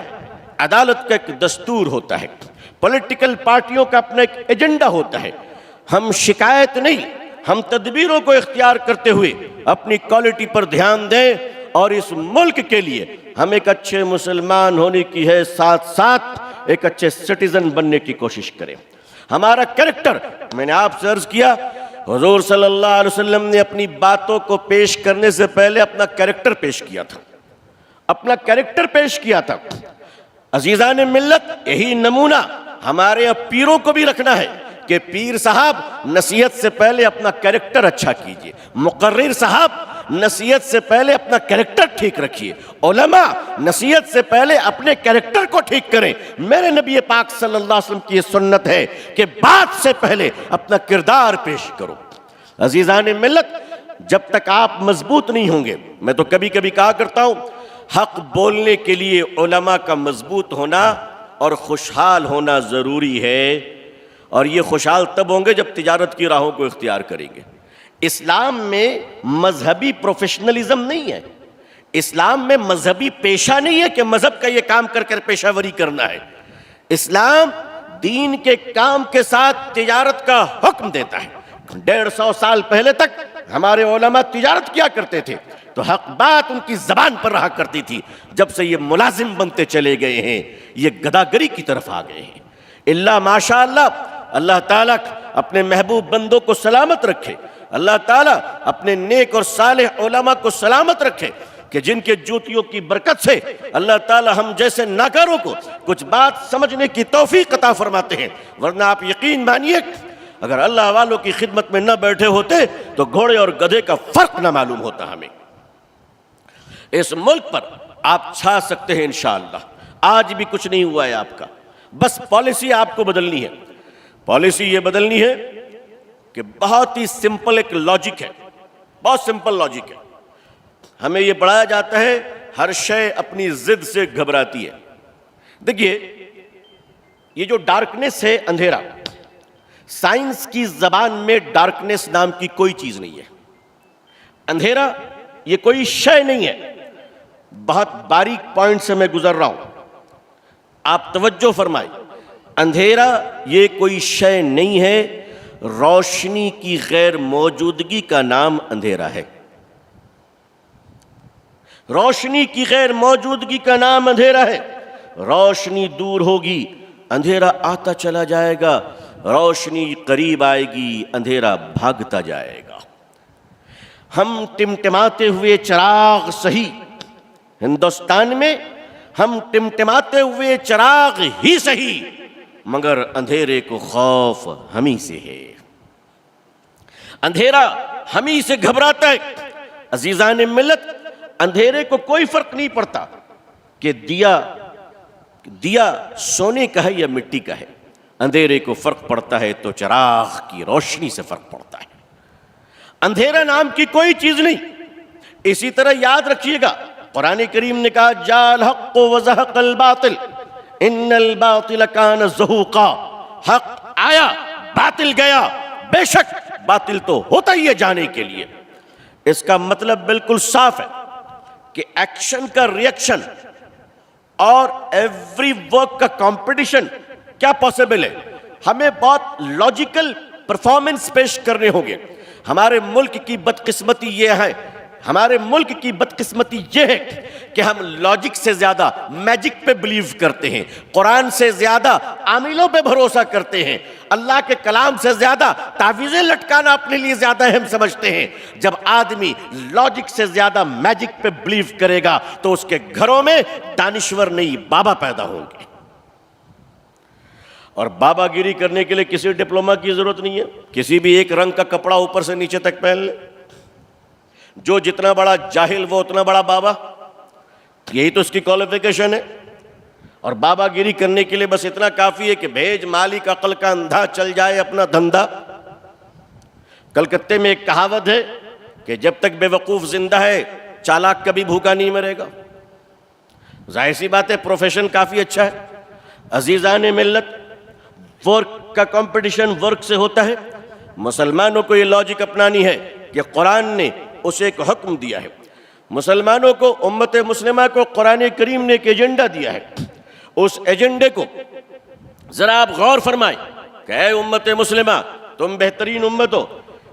عدالت کا ایک دستور ہوتا ہے، پولیٹیکل پارٹیوں کا اپنا ایک ایجنڈا ہوتا ہے. ہم شکایت نہیں، ہم تدبیروں کو اختیار کرتے ہوئے اپنی کوالٹی پر دھیان دیں اور اس ملک کے لیے ہم ایک اچھے مسلمان ہونے کی ہے ساتھ ساتھ ایک اچھے سٹیزن بننے کی کوشش کریں. ہمارا کریکٹر، میں نے آپ سے عرض کیا، حضور صلی اللہ علیہ وسلم نے اپنی باتوں کو پیش کرنے سے پہلے اپنا کریکٹر پیش کیا تھا، اپنا کریکٹر پیش کیا تھا. عزیزان ملت، یہی نمونہ ہمارے پیروں کو بھی رکھنا ہے کہ پیر صاحب نصیحت سے پہلے اپنا کریکٹر اچھا کیجئے، مقرر صاحب نصیحت سے پہلے اپنا کریکٹر ٹھیک رکھیے، علماء نصیحت سے پہلے اپنے کریکٹر کو ٹھیک کریں. میرے نبی پاک صلی اللہ علیہ وسلم کی یہ سنت ہے کہ بات سے پہلے اپنا کردار پیش کرو. عزیزان ملت، جب تک آپ مضبوط نہیں ہوں گے، میں تو کبھی کبھی کہا کرتا ہوں، حق بولنے کے لیے علماء کا مضبوط ہونا اور خوشحال ہونا ضروری ہے، اور یہ خوشحال تب ہوں گے جب تجارت کی راہوں کو اختیار کریں گے. اسلام میں مذہبی پروفیشنلزم نہیں ہے، اسلام میں مذہبی پیشہ نہیں ہے کہ مذہب کا یہ کام کر کر پیشہ وری کرنا ہے. اسلام دین کے کام کے ساتھ تجارت کا حکم دیتا ہے. 150 سال پہلے تک ہمارے علماء تجارت کیا کرتے تھے تو حق بات ان کی زبان پر رہا کرتی تھی. جب سے یہ ملازم بنتے چلے گئے ہیں، یہ گداگری کی طرف آ گئے ہیں. اللہ ماشاءاللہ، اللہ تعالیٰ اپنے محبوب بندوں کو سلامت رکھے، اللہ تعالیٰ اپنے نیک اور صالح علماء کو سلامت رکھے کہ جن کے جوتیوں کی برکت سے اللہ تعالیٰ ہم جیسے ناکاروں کو کچھ بات سمجھنے کی توفیق عطا فرماتے ہیں. ورنہ آپ یقین مانیے، اگر اللہ والوں کی خدمت میں نہ بیٹھے ہوتے تو گھوڑے اور گدھے کا فرق نہ معلوم ہوتا ہمیں. اس ملک پر آپ چھا سکتے ہیں انشاءاللہ. آج بھی کچھ نہیں ہوا ہے آپ کا، بس پالیسی آپ کو بدلنی ہے. پالیسی یہ بدلنی ہے کہ بہت ہی سمپل ایک لاجک ہے، بہت سمپل لاجک ہے. ہمیں یہ پڑھایا جاتا ہے ہر شے اپنی ضد سے گھبراتی ہے. دیکھیے، یہ جو ڈارکنیس ہے، اندھیرا، سائنس کی زبان میں ڈارکنیس نام کی کوئی چیز نہیں ہے. اندھیرا یہ کوئی شے نہیں ہے. بہت باریک پوائنٹ سے میں گزر رہا ہوں, آپ توجہ فرمائیں. اندھیرا یہ کوئی شے نہیں ہے, روشنی کی غیر موجودگی کا نام اندھیرا ہے. روشنی کی غیر موجودگی کا نام اندھیرا ہے. روشنی دور ہوگی, اندھیرا آتا چلا جائے گا. روشنی قریب آئے گی, اندھیرا بھاگتا جائے گا. ہم ٹمٹماتے ہوئے چراغ سہی, ہندوستان میں ہم ٹمٹماتے ہوئے چراغ ہی سہی, مگر اندھیرے کو خوف ہمیں سے ہے. اندھیرا ہمیں سے گھبراتا ہے. عزیزان ملت, اندھیرے کو کوئی فرق نہیں پڑتا کہ دیا سونے کا ہے یا مٹی کا ہے. اندھیرے کو فرق پڑتا ہے تو چراغ کی روشنی سے فرق پڑتا ہے. اندھیرا نام کی کوئی چیز نہیں. اسی طرح یاد رکھیے گا, قرآن کریم نے کہا جاء الحق وزہق الباطل ان الباطل کان زہوقا. حق آیا, باطل گیا. بے شک باطل تو ہوتا ہی ہے جانے کے لیے. اس کا مطلب بالکل صاف ہے کہ ایکشن کا ریئیکشن اور ایوری ورک کا کمپٹیشن کیا پاسبل ہے. ہمیں بہت لاجیکل پرفارمنس پیش کرنے ہوں گے. ہمارے ملک کی بدقسمتی یہ ہے کہ ہم لاجک سے زیادہ میجک پہ بلیو کرتے ہیں, قرآن سے زیادہ عاملوں پہ بھروسہ کرتے ہیں, اللہ کے کلام سے زیادہ تعویذیں لٹکانا اپنے لیے زیادہ اہم سمجھتے ہیں. جب آدمی لاجک سے زیادہ میجک پہ بلیو کرے گا تو اس کے گھروں میں دانشور نہیں بابا پیدا ہوں گے. اور بابا گیری کرنے کے لیے کسی ڈپلوما کی ضرورت نہیں ہے. کسی بھی ایک رنگ کا کپڑا اوپر سے نیچے تک پہن لے. جو جتنا بڑا جاہل وہ اتنا بڑا بابا, یہی تو اس کی کوالیفیکیشن ہے. اور بابا گیری کرنے کے لیے بس اتنا کافی ہے کہ بھیج مالک عقل کا اندھا چل جائے اپنا دھندا. کلکتے میں ایک کہاوت ہے کہ جب تک بے وقوف زندہ ہے چالاک کبھی بھوکا نہیں مرے گا. ظاہر سی بات ہے پروفیشن کافی اچھا ہے. عزیزان ملت, ورک کا کمپٹیشن ورک سے ہوتا ہے. مسلمانوں کو یہ لاجک اپنانی ہے کہ قرآن نے اسے ایک حکم دیا ہے. مسلمانوں کو, امت مسلمہ کو قرآن کریم نے ایک ایجنڈا دیا ہے. اس ایجنڈے کو ذرا آپ غور فرمائیں کہ اے امت مسلمہ, تم بہترین امت ہو,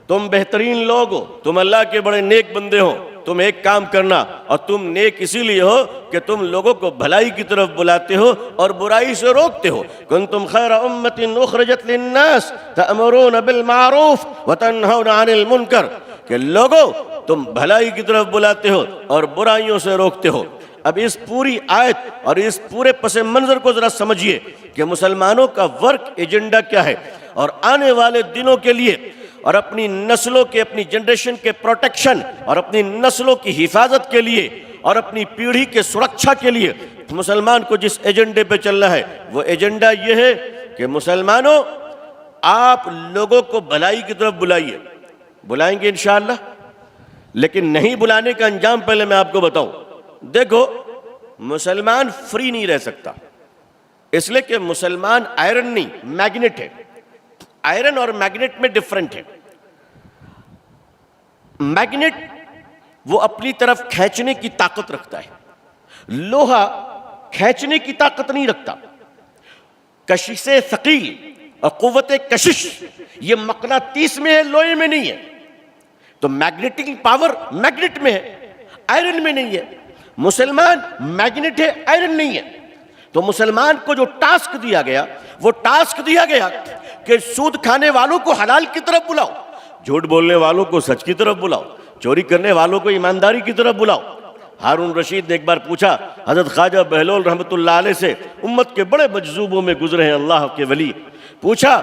تم بہترین لوگ ہو, تم اللہ کے بڑے نیک بندے ہو. تم ایک کام کرنا, اور تم نیک اسی لیے ہو کہ تم لوگوں کو بھلائی کی طرف بلاتے ہو اور برائی سے روکتے ہو. کنتم خیر امت اخرجت للناس تأمرون بالمعروف وتنہون عن المنکر, کہ لوگوں تم بھلائی کی طرف بلاتے ہو اور برائیوں سے روکتے ہو. اب اس پوری آیت اور اس پورے پس منظر کو ذرا سمجھیے کہ مسلمانوں کا ورک ایجنڈا کیا ہے, اور آنے والے دنوں کے لیے اور اپنی نسلوں کے, اپنی جنریشن کے پروٹیکشن اور اپنی نسلوں کی حفاظت کے لیے اور اپنی پیڑھی کے سرکشا کے لیے مسلمان کو جس ایجنڈے پہ چلنا ہے وہ ایجنڈا یہ ہے کہ مسلمانوں آپ لوگوں کو بھلائی کی طرف بلائیے. بلائیں گے انشاءاللہ, لیکن نہیں بلانے کا انجام پہلے میں آپ کو بتاؤں. دیکھو, مسلمان فری نہیں رہ سکتا, اس لیے کہ مسلمان آئرن نہیں میگنیٹ ہے. آئرن اور میگنیٹ میں ڈفرنٹ ہے. میگنیٹ وہ اپنی طرف کھینچنے کی طاقت رکھتا ہے, لوہا کھینچنے کی طاقت نہیں رکھتا. کشش ثقیل اور قوت کشش یہ مقناطیس میں ہے, لوہے میں نہیں ہے. تو میگنیٹنگ پاور میگنیٹ میں ہے, آئرن میں نہیں ہے. مسلمان میگنیٹ ہے, آئرن نہیں ہے. تو مسلمان کو جو ٹاسک دیا گیا وہ ٹاسک دیا گیا کہ سود کھانے والوں کو حلال کی طرف بلاؤ, جھوٹ بولنے والوں کو سچ کی طرف بلاؤ, چوری کرنے والوں کو ایمانداری کی طرف بلاؤ. ہارون رشید نے ایک بار پوچھا حضرت خواجہ بہلول رحمۃ اللہ علیہ سے, امت کے بڑے مجذوبوں میں گزرے ہیں اللہ کے ولی, پوچھا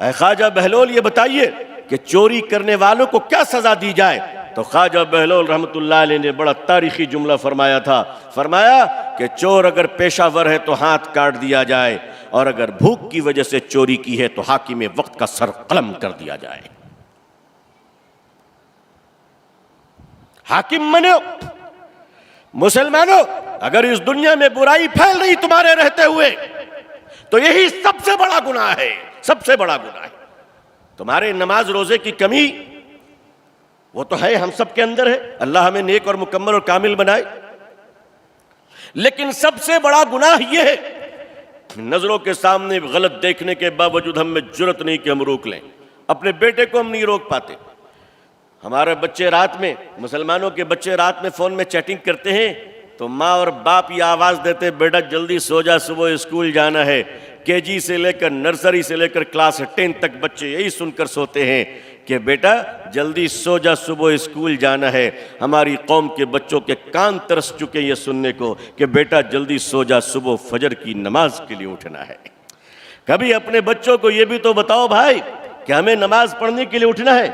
اے خواجہ بہلول یہ بتائیے کہ چوری کرنے والوں کو کیا سزا دی جائے؟ تو خواجہ بہلول رحمۃ اللہ علیہ نے بڑا تاریخی جملہ فرمایا تھا. فرمایا کہ چور اگر پیشہ ور ہے تو ہاتھ کاٹ دیا جائے, اور اگر بھوک کی وجہ سے چوری کی ہے تو حاکم وقت کا سر قلم کر دیا جائے. حاکم بنو. مسلمانوں, اگر اس دنیا میں برائی پھیل رہی تمہارے رہتے ہوئے تو یہی سب سے بڑا گناہ ہے, سب سے بڑا گناہ ہے. تمہارے نماز روزے کی کمی وہ تو ہے، ہم سب کے اندر ہے، اللہ ہمیں نیک اور مکمل اور کامل بنائے. لیکن سب سے بڑا گناہ یہ ہے نظروں کے سامنے غلط دیکھنے کے باوجود ہم میں جرت نہیں کہ ہم روک لیں. اپنے بیٹے کو ہم نہیں روک پاتے. ہمارے بچے رات میں، مسلمانوں کے بچے رات میں فون میں چیٹنگ کرتے ہیں تو ماں اور باپ یہ آواز دیتے بیٹا جلدی سو جا صبح اسکول جانا ہے. کے جی سے لے کر نرسری سے لے کر کلاس 10 تک بچے یہی سن کر سوتے ہیں کہ بیٹا جلدی سو جا صبح اسکول جانا ہے. ہماری قوم کے بچوں کے کان ترس چکے یہ سننے کو کہ بیٹا جلدی سو جا صبح فجر کی نماز کے لیے اٹھنا ہے. کبھی اپنے بچوں کو یہ بھی تو بتاؤ بھائی کہ ہمیں نماز پڑھنے کے لیے اٹھنا ہے.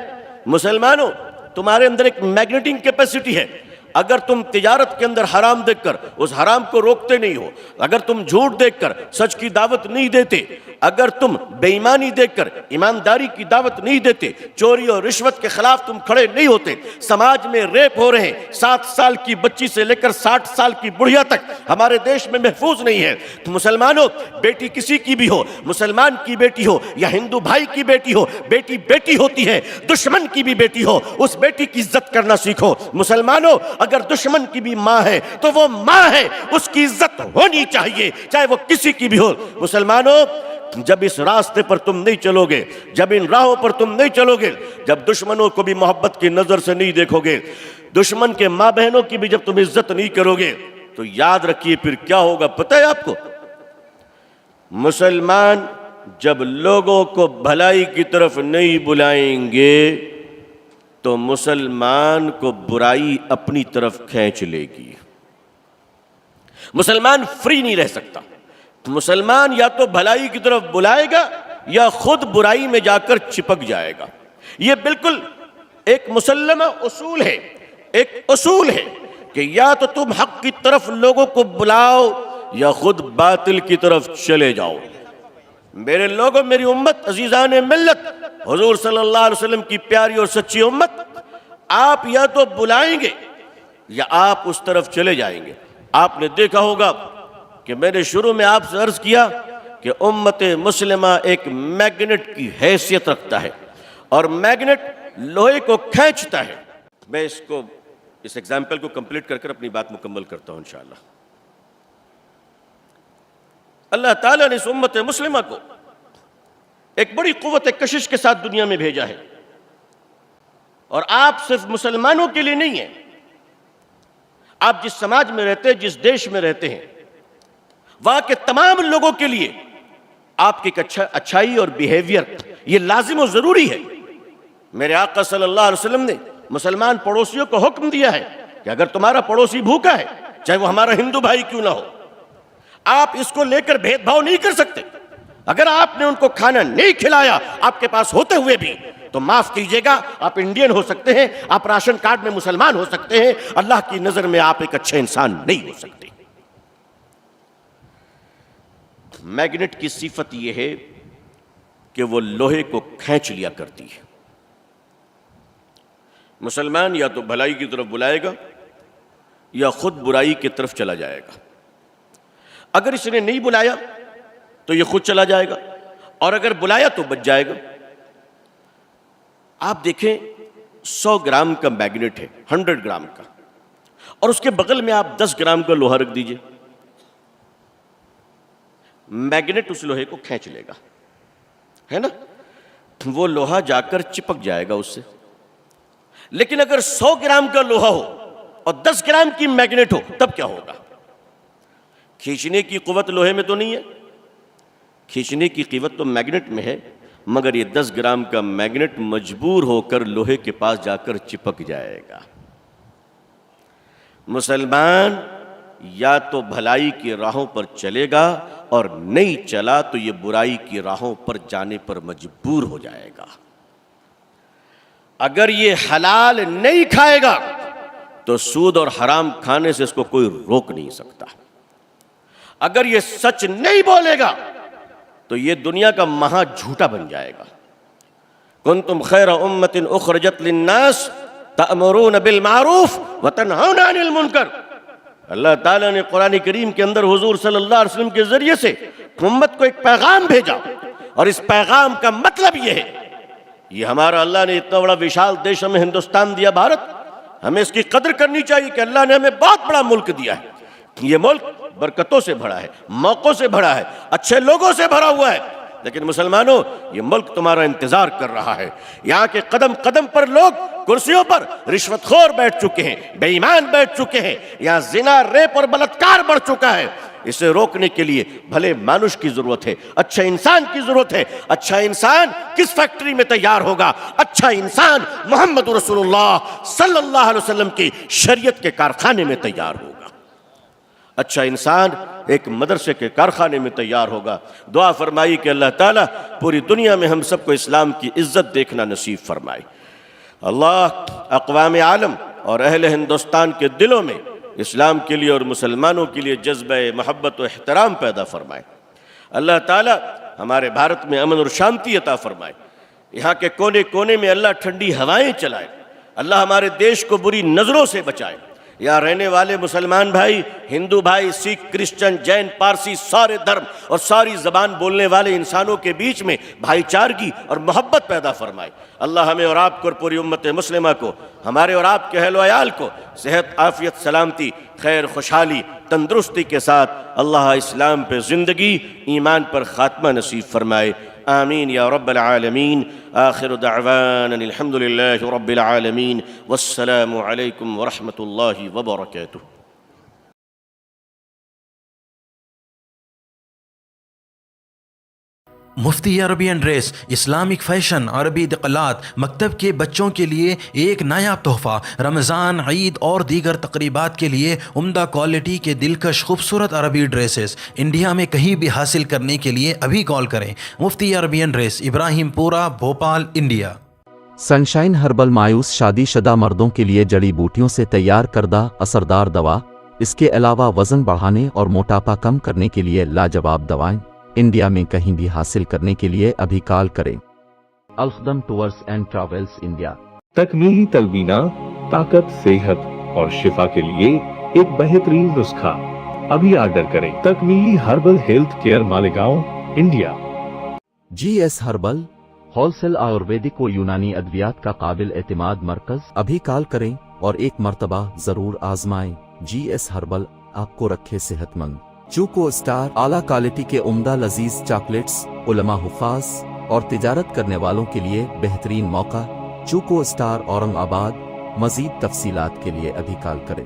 مسلمانوں، تمہارے اندر ایک میگنیٹنگ کیپیسٹی ہے. اگر تم تجارت کے اندر حرام دیکھ کر اس حرام کو روکتے نہیں ہو، اگر تم جھوٹ دیکھ کر سچ کی دعوت نہیں دیتے، اگر تم بے ایمانی دیکھ کر ایمانداری کی دعوت نہیں دیتے، چوری اور رشوت کے خلاف تم کھڑے نہیں ہوتے، سماج میں ریپ ہو رہے ہیں، 7 سال کی بچی سے لے کر 60 سال کی بڑھیا تک ہمارے دیش میں محفوظ نہیں ہے. تو مسلمانوں، بیٹی کسی کی بھی ہو، مسلمان کی بیٹی ہو یا ہندو بھائی کی بیٹی ہو، بیٹی بیٹی ہوتی ہے. دشمن کی بھی بیٹی ہو، اس بیٹی کی عزت کرنا سیکھو. مسلمانوں، اگر دشمن کی بھی ماں ہے تو وہ ماں ہے، اس کی عزت ہونی چاہیے چاہے وہ کسی کی بھی ہو. مسلمانوں، جب اس راستے پر تم نہیں چلو گے، جب ان راہوں پر تم نہیں چلو گے، جب دشمنوں کو بھی محبت کی نظر سے نہیں دیکھو گے، دشمن کے ماں بہنوں کی بھی جب تم عزت نہیں کرو گے، تو یاد رکھیے پھر کیا ہوگا پتہ ہے آپ کو؟ مسلمان جب لوگوں کو بھلائی کی طرف نہیں بلائیں گے تو مسلمان کو برائی اپنی طرف کھینچ لے گی. مسلمان فری نہیں رہ سکتا. مسلمان یا تو بھلائی کی طرف بلائے گا یا خود برائی میں جا کر چپک جائے گا. یہ بالکل ایک مسلمہ اصول ہے، ایک اصول ہے کہ یا تو تم حق کی طرف لوگوں کو بلاؤ یا خود باطل کی طرف چلے جاؤ. میرے لوگوں، میری امت، عزیزان ملت، حضور صلی اللہ علیہ وسلم کی پیاری اور سچی امت، آپ یا تو بلائیں گے یا آپ اس طرف چلے جائیں گے. آپ نے دیکھا ہوگا کہ میں نے شروع میں آپ سے عرض کیا کہ امت مسلمہ ایک میگنیٹ کی حیثیت رکھتا ہے اور میگنیٹ لوہے کو کھینچتا ہے. میں اس ایگزامپل کو کمپلیٹ کر اپنی بات مکمل کرتا ہوں انشاءاللہ. اللہ تعالیٰ نے اس امت مسلمہ کو ایک بڑی قوت کشش کے ساتھ دنیا میں بھیجا ہے، اور آپ صرف مسلمانوں کے لیے نہیں ہیں. آپ جس سماج میں رہتے ہیں، جس دیش میں رہتے ہیں، وہاں کے تمام لوگوں کے لیے آپ کی اچھائی اور بیہیویئر یہ لازم و ضروری ہے. میرے آقا صلی اللہ علیہ وسلم نے مسلمان پڑوسیوں کو حکم دیا ہے کہ اگر تمہارا پڑوسی بھوکا ہے، چاہے وہ ہمارا ہندو بھائی کیوں نہ ہو، آپ اس کو لے کر بھید بھاؤ نہیں کر سکتے. اگر آپ نے ان کو کھانا نہیں کھلایا آپ کے پاس ہوتے ہوئے بھی، تو معاف کیجئے گا، آپ انڈین ہو سکتے ہیں، آپ راشن کارڈ میں مسلمان ہو سکتے ہیں، اللہ کی نظر میں آپ ایک اچھے انسان نہیں ہو سکتے. میگنیٹ کی صفت یہ ہے کہ وہ لوہے کو کھینچ لیا کرتی ہے. مسلمان یا تو بھلائی کی طرف بلائے گا یا خود برائی کی طرف چلا جائے گا. اگر اس نے نہیں بلایا تو یہ خود چلا جائے گا، اور اگر بلایا تو بچ جائے گا. آپ دیکھیں 100 گرام کا میگنیٹ ہے، 100 گرام کا، اور اس کے بغل میں آپ 10 گرام کا لوہا رکھ دیجئے، میگنیٹ اس لوہے کو کھینچ لے گا، ہے نا؟ وہ لوہا جا کر چپک جائے گا اس سے. لیکن اگر 100 گرام کا لوہا ہو اور 10 گرام کی میگنیٹ ہو تب کیا ہوگا؟ کھینچنے کی قوت لوہے میں تو نہیں ہے، کھینچنے کی قوت تو میگنیٹ میں ہے، مگر یہ 10 گرام کا میگنیٹ مجبور ہو کر لوہے کے پاس جا کر چپک جائے گا. مسلمان یا تو بھلائی کی راہوں پر چلے گا اور نہیں چلا تو یہ برائی کی راہوں پر جانے پر مجبور ہو جائے گا. اگر یہ حلال نہیں کھائے گا تو سود اور حرام کھانے سے اس کو کوئی روک نہیں سکتا. اگر یہ سچ نہیں بولے گا تو یہ دنیا کا مہا جھوٹا بن جائے گا. کنتم خیر امت اخرجت للناس تأمرون بالمعروف وتنہون عن المنکر. اللہ تعالیٰ نے قرآن کریم کے اندر حضور صلی اللہ علیہ وسلم کے ذریعے سے امت کو ایک پیغام بھیجا، اور اس پیغام کا مطلب یہ ہے یہ ہمارا اللہ نے اتنا بڑا وشال دیش ہمیں ہندوستان دیا، بھارت، ہمیں اس کی قدر کرنی چاہیے کہ اللہ نے ہمیں بہت بڑا ملک دیا ہے. یہ ملک برکتوں سے بھرا ہے، موقعوں سے بھرا ہے، اچھے لوگوں سے بھرا ہوا ہے. لیکن مسلمانوں، یہ ملک تمہارا انتظار کر رہا ہے. یہاں کے قدم قدم پر لوگ کرسیوں پر رشوت خور بیٹھ چکے ہیں، بے ایمان بیٹھ چکے ہیں. یہاں زنا، ریپ اور بلاత్కాر بڑھ چکا ہے. اسے روکنے کے لیے بھلے مانوش کی ضرورت ہے، اچھا انسان کی ضرورت ہے. اچھا انسان کس فیکٹری میں تیار ہوگا؟ اچھا انسان محمد رسول اللہ صلی اللہ علیہ وسلم کی شریعت کے کارخانے میں تیار ہوگا. اچھا انسان ایک مدرسے کے کارخانے میں تیار ہوگا. دعا فرمائی کہ اللہ تعالیٰ پوری دنیا میں ہم سب کو اسلام کی عزت دیکھنا نصیب فرمائے. اللہ اقوام عالم اور اہل ہندوستان کے دلوں میں اسلام کے لیے اور مسلمانوں کے لیے جذبہ محبت و احترام پیدا فرمائے. اللہ تعالیٰ ہمارے بھارت میں امن اور شانتی عطا فرمائے. یہاں کے کونے کونے میں اللہ ٹھنڈی ہوائیں چلائے. اللہ ہمارے دیش کو بری نظروں سے بچائے. یہاں رہنے والے مسلمان بھائی، ہندو بھائی، سکھ، کرسچن، جین، پارسی، سارے دھرم اور ساری زبان بولنے والے انسانوں کے بیچ میں بھائی چارگی اور محبت پیدا فرمائے. اللہ ہمیں اور آپ کو اور پوری امت مسلمہ کو، ہمارے اور آپ کے اہل و عیال کو صحت، عافیت، سلامتی، خیر، خوشحالی، تندرستی کے ساتھ اللہ اسلام پہ زندگی، ایمان پر خاتمہ نصیب فرمائے. آمین یا رب العالمین. آخر دعوانا الحمد للہ رب العالمین والسلام علیکم ورحمۃ اللہ وبرکاتہ. مفتی عربین ڈریس، اسلامک فیشن، عربی دقلات، مکتب کے بچوں کے لیے ایک نایاب تحفہ. رمضان، عید اور دیگر تقریبات کے لیے عمدہ کوالٹی کے دلکش خوبصورت عربی ڈریسز انڈیا میں کہیں بھی حاصل کرنے کے لیے ابھی کال کریں. مفتی عربین ڈریس، ابراہیم پورہ، بھوپال، انڈیا. سنشائن ہربل مایوس شادی شدہ مردوں کے لیے جڑی بوٹیوں سے تیار کردہ اثردار دوا. اس کے علاوہ وزن بڑھانے اور موٹاپا کم کرنے کے لیے لاجواب دوائیں انڈیا میں کہیں بھی حاصل کرنے کے لیے ابھی کال کریں. الخدم ٹورز اینڈ ٹریولز انڈیا. تکمیلی تلبینہ، طاقت، صحت اور شفا کے لیے ایک بہترین نسخہ. ابھی آرڈر کریں. تکمیلی herbal health care, Malegaon, India. G S herbal wholesale Ayurvedic و یونانی ادویات کا قابل اعتماد مرکز. ابھی کال کریں اور ایک مرتبہ ضرور آزمائیں. جی ایس ہربل آپ کو رکھے صحت مند. چوکو اسٹار اعلیٰ کوالٹی کے عمدہ لذیذ چاکلیٹس، علماء، حفاظ اور تجارت کرنے والوں کے لیے بہترین موقع. چوکو اسٹار، اورنگ آباد. مزید تفصیلات کے لیے ابھی کال کریں.